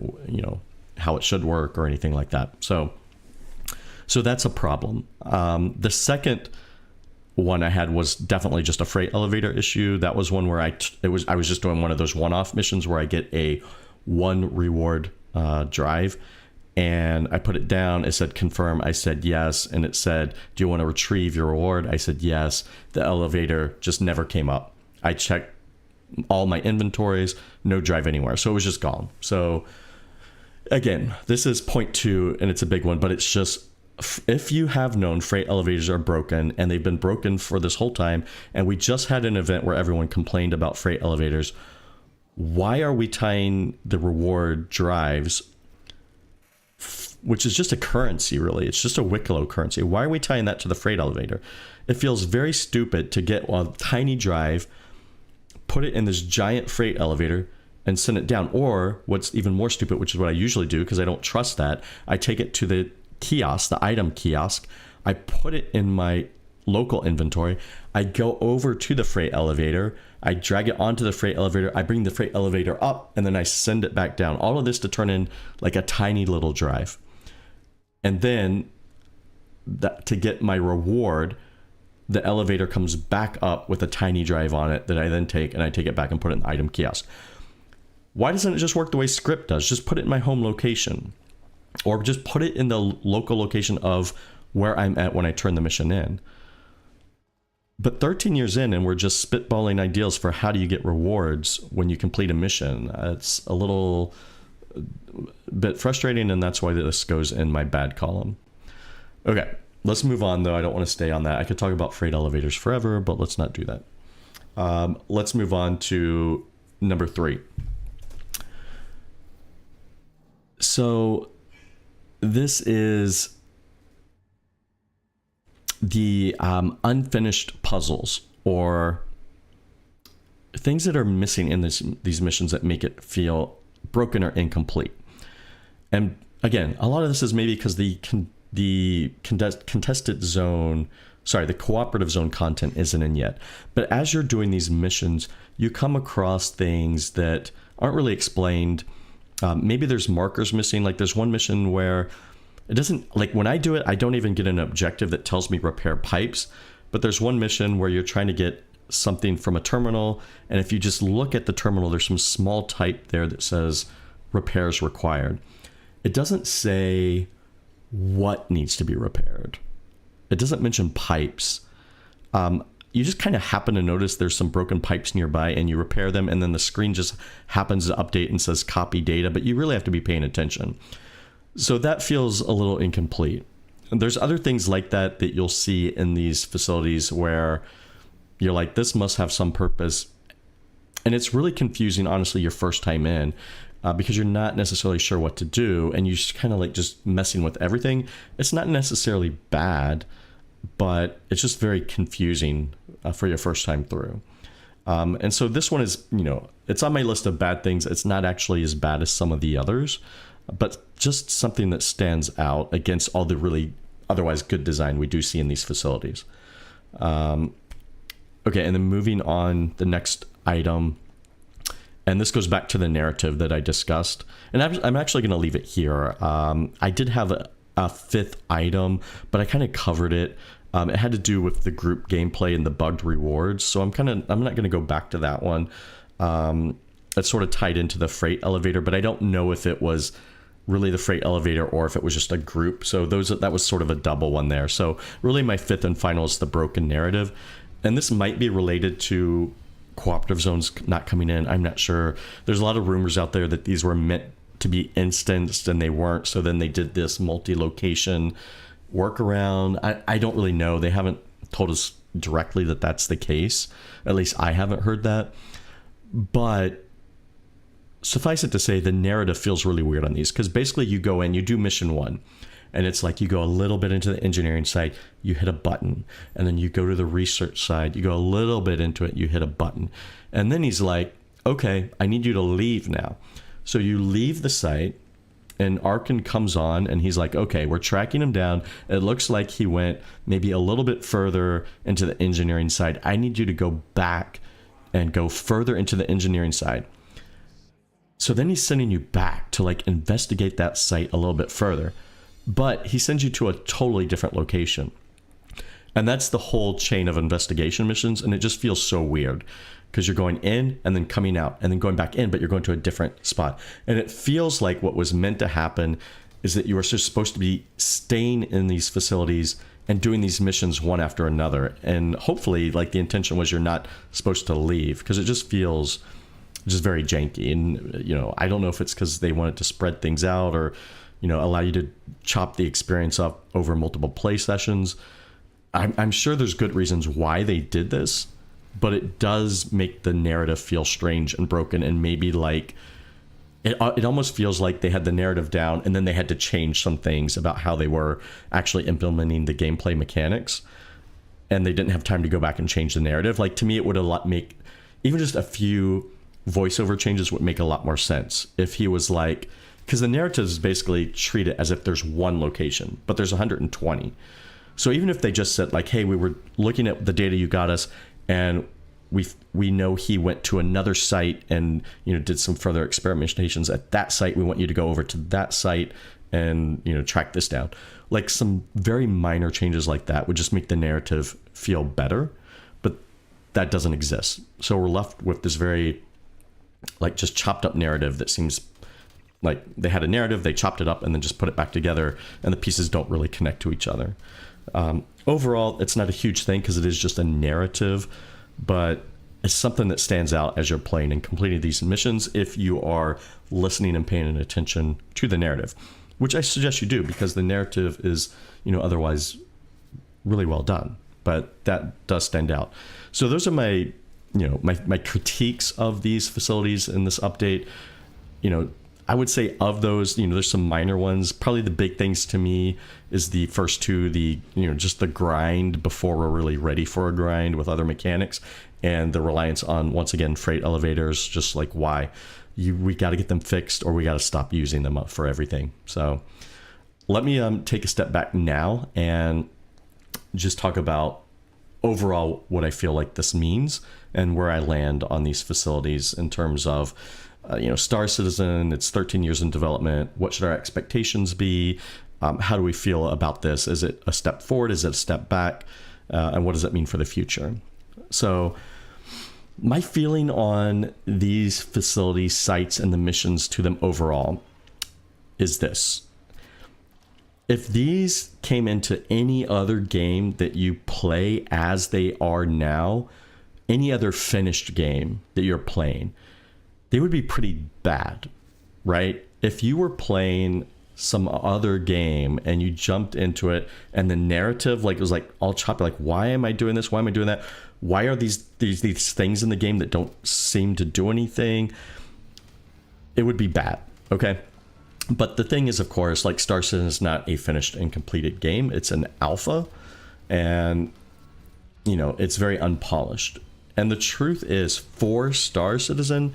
how it should work or anything like that. So that's a problem. The second one I had was definitely just a freight elevator issue. That was one where I was just doing one of those one-off missions where I get a 1 reward drive, and I put it down. It said confirm. I said yes, and it said, do you want to retrieve your reward? I said yes. The elevator just never came up. I checked all my inventories, no drive anywhere, so it was just gone. So again, this is point 2, and it's a big one, but it's just, if you have known freight elevators are broken, and they've been broken for this whole time, and we just had an event where everyone complained about freight elevators, why are we tying the reward drives, which is just a currency, really? It's just a Wicklow currency. Why are we tying that to the freight elevator? It feels very stupid to get a tiny drive, put it in this giant freight elevator, and send it down. Or what's even more stupid, which is what I usually do because I don't trust that, I take it to the kiosk, the item kiosk. I put it in my local inventory. I go over to the freight elevator. I drag it onto the freight elevator. I bring the freight elevator up, and then I send it back down. All of this to turn in like a tiny little drive. And then to get my reward, the elevator comes back up with a tiny drive on it that I then take, and I take it back and put it in the item kiosk. Why doesn't it just work the way script does? Just put it in my home location, or just put it in the local location of where I'm at when I turn the mission in. But 13 years in, and we're just spitballing ideas for how do you get rewards when you complete a mission. It's a little bit frustrating, and that's why this goes in my bad column. Okay, let's move on, though. I don't want to stay on that. I could talk about freight elevators forever, but let's not do that. Let's move on to number 3. So this is the unfinished puzzles, or things that are missing in these missions that make it feel broken or incomplete. And again, a lot of this is maybe because the contested zone, the cooperative zone content isn't in yet. But as you're doing these missions, you come across things that aren't really explained. Maybe there's markers missing. Like there's one mission where it doesn't, like when I do it, I don't even get an objective that tells me repair pipes. But there's one mission where you're trying to get something from a terminal, and if you just look at the terminal, there's some small type there that says repairs required. It doesn't say what needs to be repaired. It doesn't mention pipes. You just kind of happen to notice there's some broken pipes nearby, and you repair them, and then the screen just happens to update and says copy data, but you really have to be paying attention. So that feels a little incomplete. And there's other things like that that you'll see in these facilities where you're like, this must have some purpose. And it's really confusing, honestly, your first time in, because you're not necessarily sure what to do, and you just kind of like just messing with everything. It's not necessarily bad, but it's just very confusing for your first time through. And so this one is, it's on my list of bad things. It's not actually as bad as some of the others, but just something that stands out against all the really otherwise good design we do see in these facilities. Okay, and then moving on, the next item, and this goes back to the narrative that I discussed, and I'm actually going to leave it here. I did have a fifth item, but I kind of covered it. It had to do with the group gameplay and the bugged rewards, so I'm not going to go back to that one. It's sort of tied into the freight elevator, but I don't know if it was really the freight elevator or if it was just a group. So that was sort of a double one there. So really my fifth and final is the broken narrative. And this might be related to cooperative zones not coming in. I'm not sure. There's a lot of rumors out there that these were meant to be instanced and they weren't. So then they did this multi-location workaround. I don't really know. They haven't told us directly that that's the case. At least I haven't heard that. But suffice it to say, the narrative feels really weird on these, because basically you go in, you do mission 1, and it's like you go a little bit into the engineering side, you hit a button, and then you go to the research side, you go a little bit into it, you hit a button. And then he's like, okay, I need you to leave now. So you leave the site, and Arkin comes on, and he's like, okay, we're tracking him down. It looks like he went maybe a little bit further into the engineering side. I need you to go back and go further into the engineering side. So then he's sending you back to like investigate that site a little bit further, but he sends you to a totally different location. And that's the whole chain of investigation missions. And it just feels so weird because you're going in and then coming out and then going back in, but you're going to a different spot. And it feels like what was meant to happen is that you are just supposed to be staying in these facilities and doing these missions one after another. And hopefully like the intention was you're not supposed to leave, because it just feels just very janky. And, you know, I don't know if it's because they wanted to spread things out or, you know, allow you to chop the experience up over multiple play sessions. I'm sure there's good reasons why they did this, but it does make the narrative feel strange and broken, and maybe like it almost feels like they had the narrative down and then they had to change some things about how they were actually implementing the gameplay mechanics, and they didn't have time to go back and change the narrative. Like, to me, it would make even just a few voiceover changes would make a lot more sense if he was like, because the narrative is basically treated as if there's one location, but there's 120. So even if they just said like, hey, we were looking at the data you got us, and we know he went to another site and, you know, did some further experimentations at that site. We want you to go over to that site and, you know, track this down. Like some very minor changes like that would just make the narrative feel better, but that doesn't exist. So we're left with this very like just chopped up narrative that seems like they had a narrative, they chopped it up and then just put it back together, and the pieces don't really connect to each other. Overall, it's not a huge thing because it is just a narrative, but it's something that stands out as you're playing and completing these missions if you are listening and paying attention to the narrative, which I suggest you do, because the narrative is, you know, otherwise really well done, but that does stand out. So those are my, you know, my critiques of these facilities in this update. You know, I would say of those, you know, there's some minor ones. Probably the big things to me is the first two, you know, just the grind before we're really ready for a grind with other mechanics, and the reliance on, once again, freight elevators. Just like, why? We got to get them fixed, or we got to stop using them up for everything. So let me take a step back now and just talk about overall what I feel like this means and where I land on these facilities in terms of, you know, Star Citizen. It's 13 years in development. What should our expectations be? How do we feel about this? Is it a step forward? Is it a step back? And what does that mean for the future? So my feeling on these facility sites and the missions to them overall is this. If these came into any other game that you play as they are now, any other finished game that you're playing, they would be pretty bad, right? If you were playing some other game and you jumped into it and the narrative like it was like all choppy, like, why am I doing this? Why am I doing that? Why are these things in the game that don't seem to do anything? It would be bad, okay? But the thing is, of course, like, Star Citizen is not a finished and completed game. It's an alpha, and, you know, it's very unpolished. And the truth is, for Star Citizen,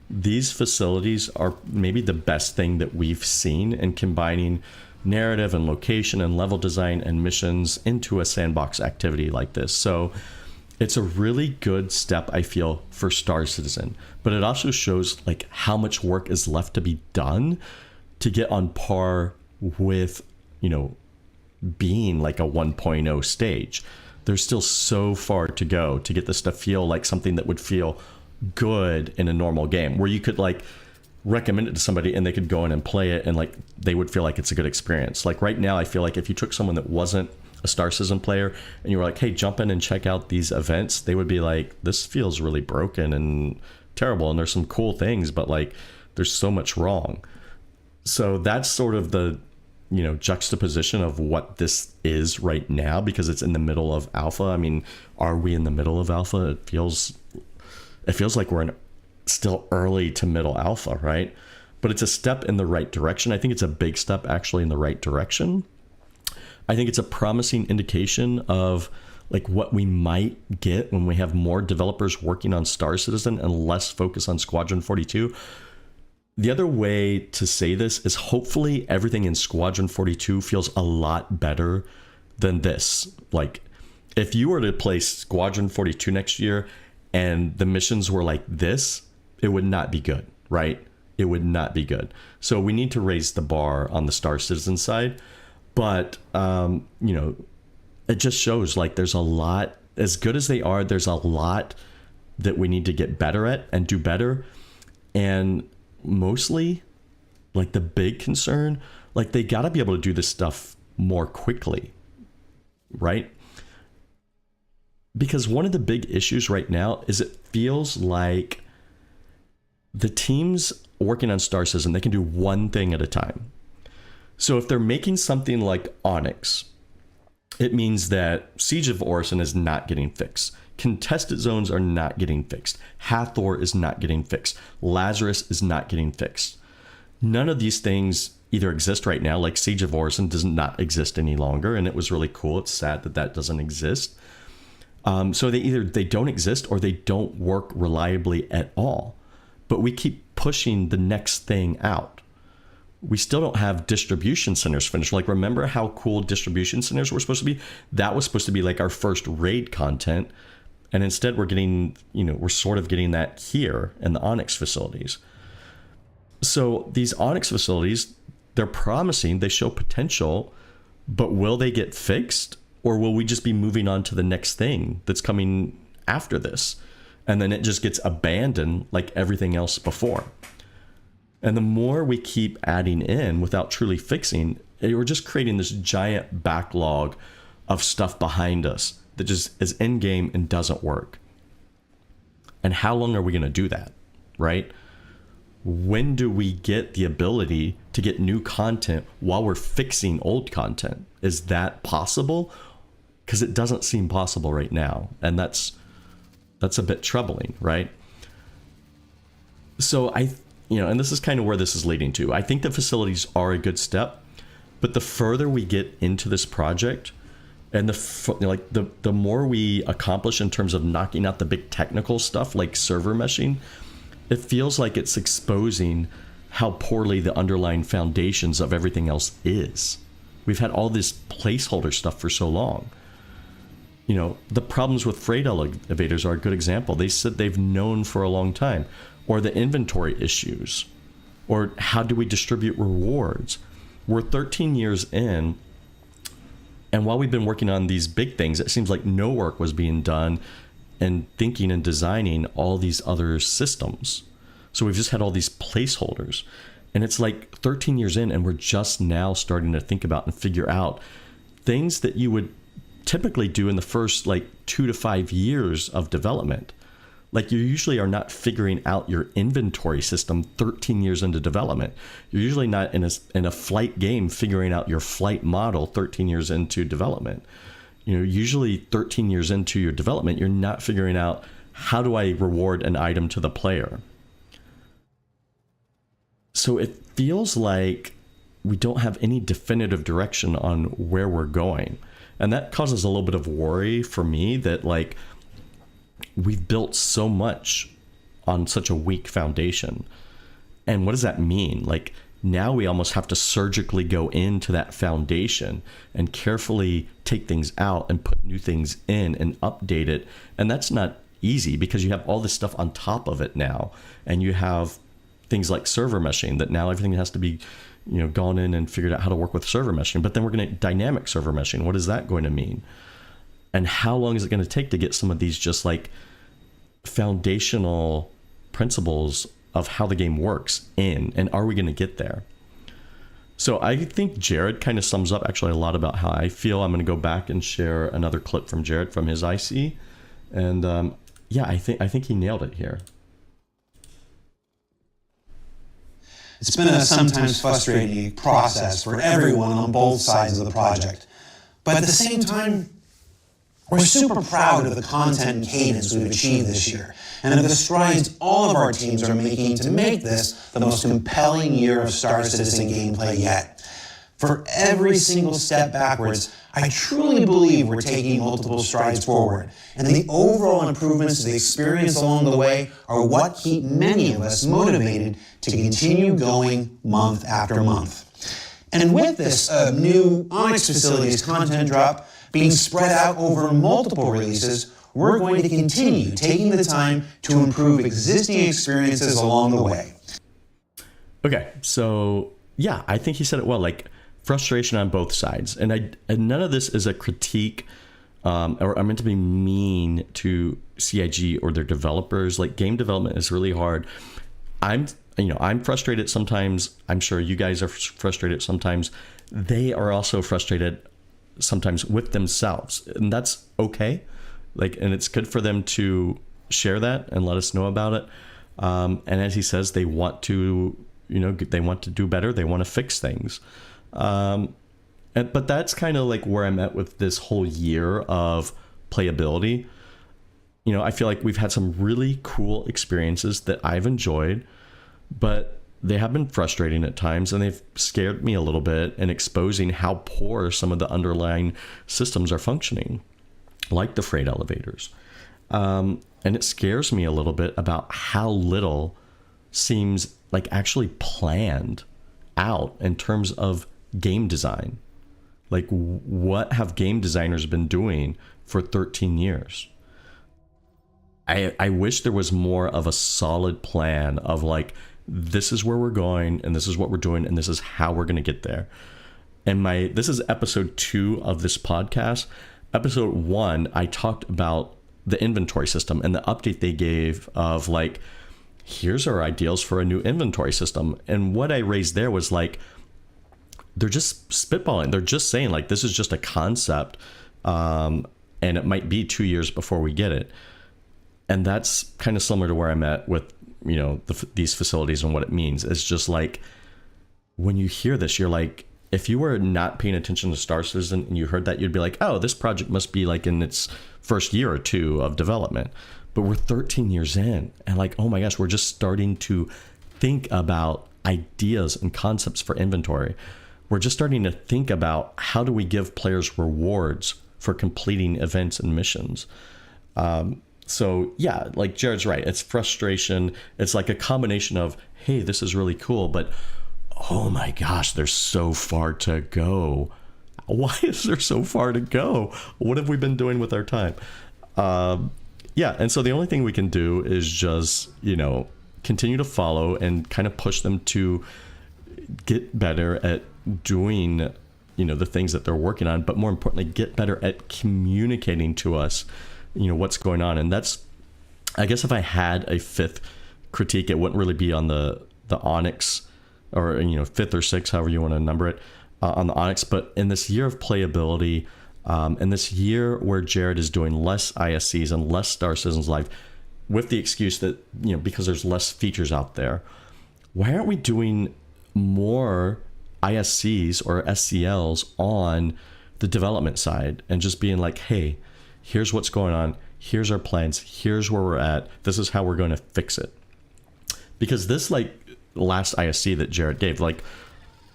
these facilities are maybe the best thing that we've seen in combining narrative and location and level design and missions into a sandbox activity like this. So it's a really good step, I feel, for Star Citizen, but it also shows like how much work is left to be done to get on par with, you know, being like a 1.0 stage. There's still so far to go to get this to feel like something that would feel good in a normal game, where you could like recommend it to somebody and they could go in and play it and like they would feel like it's a good experience. Like right now, I feel like if you took someone that wasn't a Star Citizen player and you were like, hey, jump in and check out these events, they would be like, this feels really broken and terrible, and there's some cool things, but like there's so much wrong. So that's sort of the, juxtaposition of what this is right now, because it's in the middle of alpha. I mean, are we in the middle of alpha? It feels like we're in still early to middle alpha, right? But it's a step in the right direction. I think it's a big step actually in the right direction. I think it's a promising indication of like what we might get when we have more developers working on Star Citizen and less focus on Squadron 42. The other way to say this is hopefully everything in Squadron 42 feels a lot better than this. Like if you were to play Squadron 42 next year and the missions were like this, it would not be good, right? It would not be good. So we need to raise the bar on the Star Citizen side. But, it just shows like there's a lot, as good as they are, there's a lot that we need to get better at and do better. And mostly, like the big concern, like they got to be able to do this stuff more quickly, right? Because one of the big issues right now is it feels like the teams working on Star Citizen, they can do one thing at a time. So if they're making something like Onyx, it means that Siege of Orison is not getting fixed. Contested zones are not getting fixed. Hathor is not getting fixed. Lazarus is not getting fixed. None of these things either exist right now, like Siege of Orison does not exist any longer, and it was really cool. It's sad that that doesn't exist. So they don't exist or they don't work reliably at all. But we keep pushing the next thing out. We still don't have distribution centers finished. Like, remember how cool distribution centers were supposed to be? That was supposed to be like our first raid content. And instead we're getting, we're sort of getting that here in the Onyx facilities. So these Onyx facilities, they're promising, they show potential, but will they get fixed? Or will we just be moving on to the next thing that's coming after this? And then it just gets abandoned like everything else before. And the more we keep adding in without truly fixing, we're just creating this giant backlog of stuff behind us that just is in game and doesn't work. And how long are we going to do that, right? When do we get the ability to get new content while we're fixing old content? Is that possible? Because it doesn't seem possible right now. And that's a bit troubling, right? So and this is kind of where this is leading to. I think the facilities are a good step, but the further we get into this project and the more we accomplish in terms of knocking out the big technical stuff like server meshing, it feels like it's exposing how poorly the underlying foundations of everything else is. We've had all this placeholder stuff for so long. The problems with freight elevators are a good example. They said they've known for a long time. Or the inventory issues, or how do we distribute rewards? We're 13 years in, and while we've been working on these big things, it seems like no work was being done in thinking and designing all these other systems. So we've just had all these placeholders, and it's like 13 years in, and we're just now starting to think about and figure out things that you would typically do in the first 2 to 5 years of development. Like, you usually are not figuring out your inventory system 13 years into development. You're usually not in a flight game figuring out your flight model 13 years into development. Usually 13 years into your development, you're not figuring out, how do I reward an item to the player? So it feels like we don't have any definitive direction on where we're going. And that causes a little bit of worry for me that, we've built so much on such a weak foundation. And what does that mean? Now we almost have to surgically go into that foundation and carefully take things out and put new things in and update it. And that's not easy because you have all this stuff on top of it now. And you have things like server meshing that now everything has to be, gone in and figured out how to work with server meshing. But then we're going to dynamic server meshing. What is that going to mean? And how long is it going to take to get some of these just foundational principles of how the game works in? And are we going to get there? So I think Jared kind of sums up actually a lot about how I feel. I'm going to go back and share another clip from Jared from his IC. And I think he nailed it here. It's been a sometimes frustrating process for everyone on both sides of the project. But at the same time, we're super proud of the content and cadence we've achieved this year, and of the strides all of our teams are making to make this the most compelling year of Star Citizen gameplay yet. For every single step backwards, I truly believe we're taking multiple strides forward, and the overall improvements to the experience along the way are what keep many of us motivated to continue going month after month. And with this new Onyx Facilities content drop being spread out over multiple releases, we're going to continue taking the time to improve existing experiences along the way. Okay, so yeah, I think he said it well. Like, frustration on both sides, and none of this is a critique, or I'm meant to be mean to CIG or their developers. Like, game development is really hard. I'm frustrated sometimes. I'm sure you guys are frustrated sometimes. They are also frustrated sometimes with themselves, and that's okay. Like, and it's good for them to share that and let us know about it. And as he says, they want to, they want to do better. They want to fix things. But that's kind of like where I'm at with this whole year of playability. I feel like we've had some really cool experiences that I've enjoyed, but they have been frustrating at times, and they've scared me a little bit in exposing how poor some of the underlying systems are functioning, like the freight elevators. And it scares me a little bit about how little seems like actually planned out in terms of game design. Like, what have game designers been doing for 13 years? I wish there was more of a solid plan of like, this is where we're going, and this is what we're doing, and this is how we're going to get there. And this is episode 2 of this podcast. Episode 1, I talked about the inventory system and the update they gave of like, here's our ideals for a new inventory system. And what I raised there was like, they're just spitballing. They're just saying like, this is just a concept, and it might be 2 years before we get it. And that's kind of similar to where I'm at with, these facilities and what it means. It's just like, when you hear this, you're like, if you were not paying attention to Star Citizen and you heard that, you'd be like, oh, this project must be like in its first year or two of development. But we're 13 years in, and like, oh my gosh, we're just starting to think about ideas and concepts for inventory. We're just starting to think about how do we give players rewards for completing events and missions. So yeah, like Jared's right. It's frustration. It's like a combination of, hey, this is really cool, but oh my gosh, there's so far to go. Why is there so far to go? What have we been doing with our time? Yeah, and so the only thing we can do is just, continue to follow and kind of push them to get better at doing, the things that they're working on, but more importantly, get better at communicating to us, what's going on. And that's, I guess if I had a fifth critique, it wouldn't really be on the Onyx, or, fifth or sixth, however you want to number it, on the Onyx. But in this year of playability, in this year where Jared is doing less ISCs and less Star Citizens Live, with the excuse that, because there's less features out there, why aren't we doing more ISCs or SCLs on the development side and just being like, hey, here's what's going on, here's our plans, here's where we're at, this is how we're going to fix it? Because this like last ISC that Jared gave, like,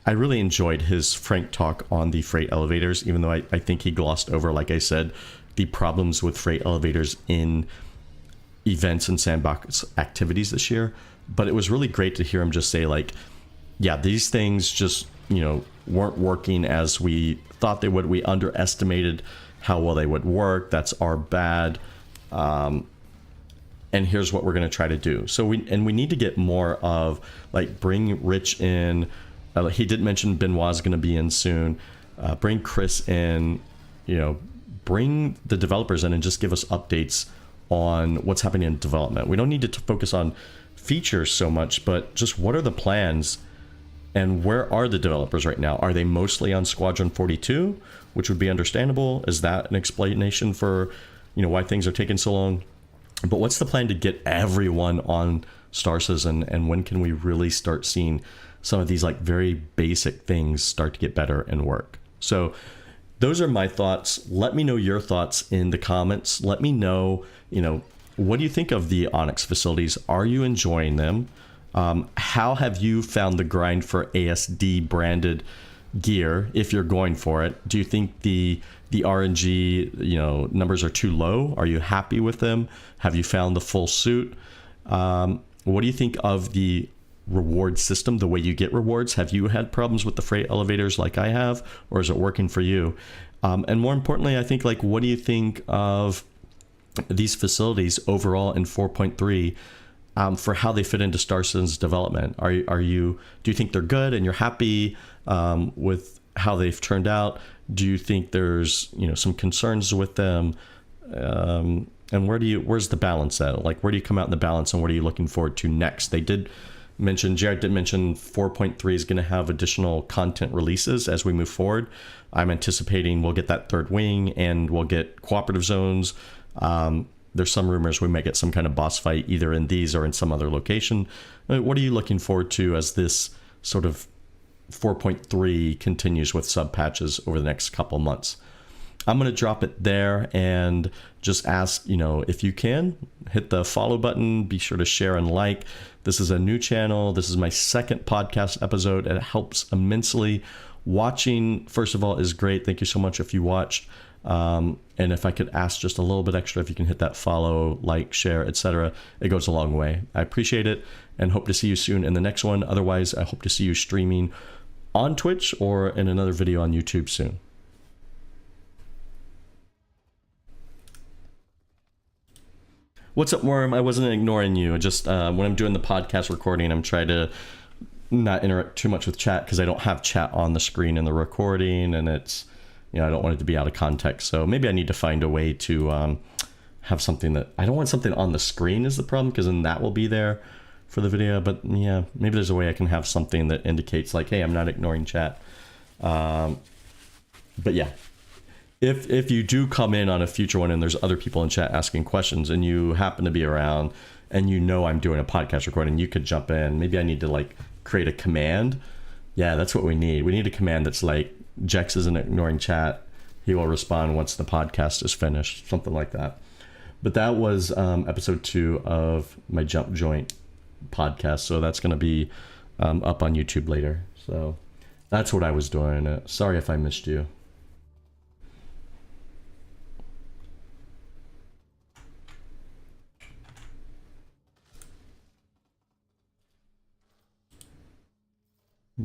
I really enjoyed his frank talk on the freight elevators, even though I think he glossed over, like I said, the problems with freight elevators in events and sandbox activities this year. But it was really great to hear him just say like, yeah, these things just, weren't working as we thought they would. We underestimated how well they would work. That's our bad. And here's what we're going to try to do. So we need to get more of like, bring Rich in. He did mention Benoit's going to be in soon. Bring Chris in, bring the developers in and just give us updates on what's happening in development. We don't need to focus on features so much, but just what are the plans and where are the developers right now? Are they mostly on Squadron 42, which would be understandable? Is that an explanation for, why things are taking so long? But what's the plan to get everyone on Star Citizen, and when can we really start seeing some of these like very basic things start to get better and work. So those are my thoughts. Let me know your thoughts in the comments. Let me know, what do you think of the Onyx facilities? Are you enjoying them? How have you found the grind for ASD branded gear if you're going for it? Do you think the RNG numbers are too low? Are you happy with them? Have you found the full suit? What do you think of the reward system, the way you get rewards? Have you had problems with the freight elevators like I have, or is it working for you? And more importantly, I think, like, what do you think of these facilities overall in 4.3 for how they fit into Star Citizen's development? Do you think they're good and you're happy with how they've turned out? Do you think there's some concerns with them? And where's the balance at? Like, where do you come out in the balance, and what are you looking forward to next? Jared did mention 4.3 is going to have additional content releases as we move forward. I'm anticipating we'll get that third wing and we'll get cooperative zones. There's some rumors we might get some kind of boss fight either in these or in some other location. What are you looking forward to as this sort of 4.3 continues with sub patches over the next couple months? I'm going to drop it there and just ask, if you can, hit the follow button. Be sure to share and like. This is a new channel. This is my second podcast episode, and it helps immensely. Watching, first of all, is great. Thank you so much if you watched. And if I could ask just a little bit extra, if you can hit that follow, like, share, etc., it goes a long way. I appreciate it and hope to see you soon in the next one. Otherwise, I hope to see you streaming on Twitch or in another video on YouTube soon. What's up, Worm? I wasn't ignoring you. Just when I'm doing the podcast recording, I'm trying to not interact too much with chat because I don't have chat on the screen in the recording, and it's, I don't want it to be out of context. So maybe I need to find a way to have something that I don't want something on the screen is the problem, because then that will be there for the video. But yeah, maybe there's a way I can have something that indicates like, hey, I'm not ignoring chat. But yeah. If you do come in on a future one and there's other people in chat asking questions and you happen to be around and I'm doing a podcast recording, you could jump in. Maybe I need to like create a command. Yeah, that's what we need. We need a command that's like, Jex isn't ignoring chat. He will respond once the podcast is finished. Something like that. But that was episode 2 of my Jump Joint podcast. So that's going to be up on YouTube later. So that's what I was doing. Sorry if I missed you.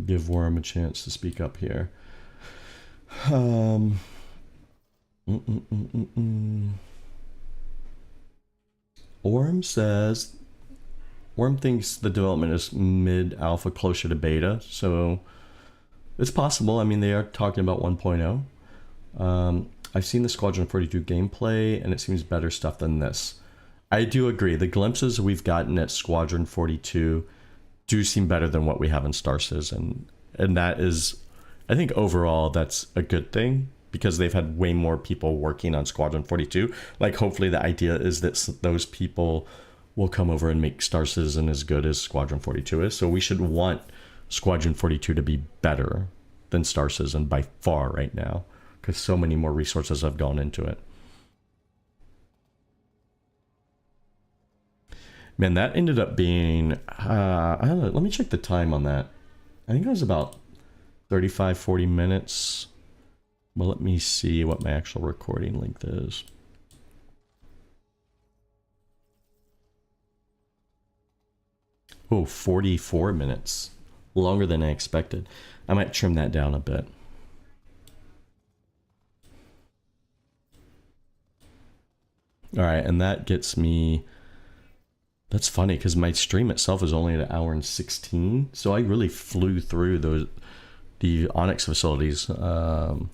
Give Worm a chance to speak up here. Worm thinks the development is mid-alpha, closer to beta, so it's possible. I mean, they are talking about 1.0. I've seen the Squadron 42 gameplay, and it seems better stuff than this. I do agree. The glimpses we've gotten at Squadron 42 do seem better than what we have in Star Citizen, and that is, I think overall that's a good thing, because they've had way more people working on Squadron 42. Like, hopefully the idea is that those people will come over and make Star Citizen as good as Squadron 42 is. So we should want Squadron 42 to be better than Star Citizen by far right now, because so many more resources have gone into it. Man, that ended up being, I don't know, let me check the time on that. I think it was about 35, 40 minutes. Well, let me see what my actual recording length is. Oh, 44 minutes. Longer than I expected. I might trim that down a bit. All right, and that gets me... That's funny, because my stream itself is only an hour and 16, so I really flew through the Onyx facilities when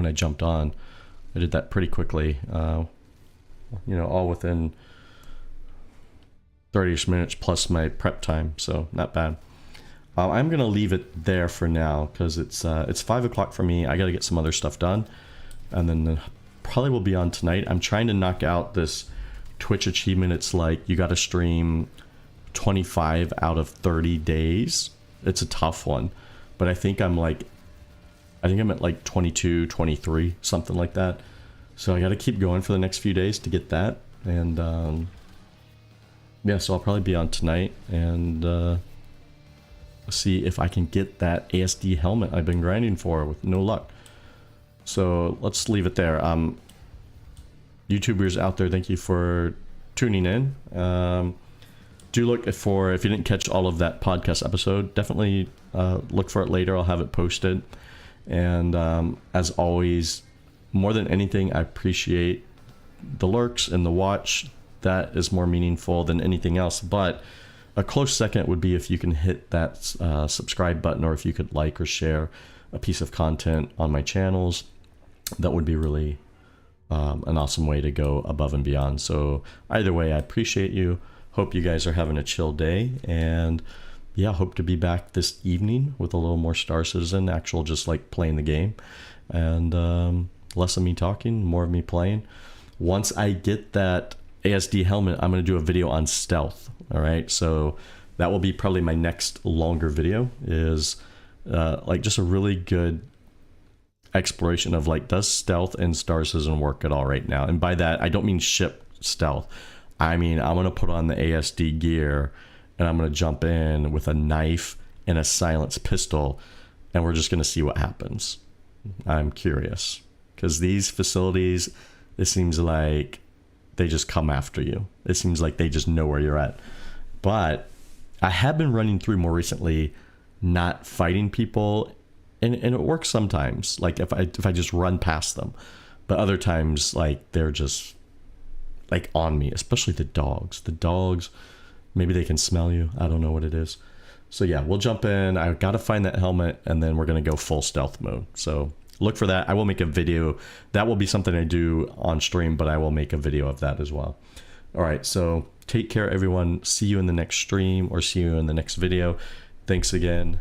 I jumped on. I did that pretty quickly, all within 30ish minutes plus my prep time, so not bad. I'm gonna leave it there for now, because it's 5 o'clock for me. I gotta get some other stuff done, and then probably will be on tonight. I'm trying to knock out this Twitch achievement. It's like you got to stream 25 out of 30 days. It's a tough one, but I think I'm at like 22, 23, something like that. So I got to keep going for the next few days to get that. And yeah, so I'll probably be on tonight and see if I can get that ASD helmet I've been grinding for with no luck. So let's leave it there. YouTubers out there, thank you for tuning in. Do look for, if you didn't catch all of that podcast episode, definitely look for it later. I'll have it posted. And as always, more than anything, I appreciate the lurks and the watch. That is more meaningful than anything else. But a close second would be if you can hit that subscribe button, or if you could like or share a piece of content on my channels. That would be really an awesome way to go above and beyond. So either way, I appreciate you. Hope you guys are having a chill day. And yeah, hope to be back this evening with a little more Star Citizen, actual just like playing the game. And less of me talking, more of me playing. Once I get that ASD helmet, I'm going to do a video on stealth. All right, so that will be probably my next longer video, is like just a really good exploration of like, does stealth and Star Citizen work at all right now? And by that, I don't mean ship stealth. I mean, I'm going to put on the ASD gear and I'm going to jump in with a knife and a silenced pistol, and we're just going to see what happens. I'm curious, because these facilities, it seems like they just come after you. It seems like they just know where you're at. But I have been running through more recently, not fighting people, and it works sometimes. Like if I just run past them, but other times like they're just like on me, especially the dogs. The dogs, maybe they can smell you. I don't know what it is. So yeah, we'll jump in. I got to find that helmet, and then we're gonna go full stealth mode. So look for that. I will make a video. That will be something I do on stream, but I will make a video of that as well. All right, so take care, everyone. See you in the next stream, or see you in the next video. Thanks again.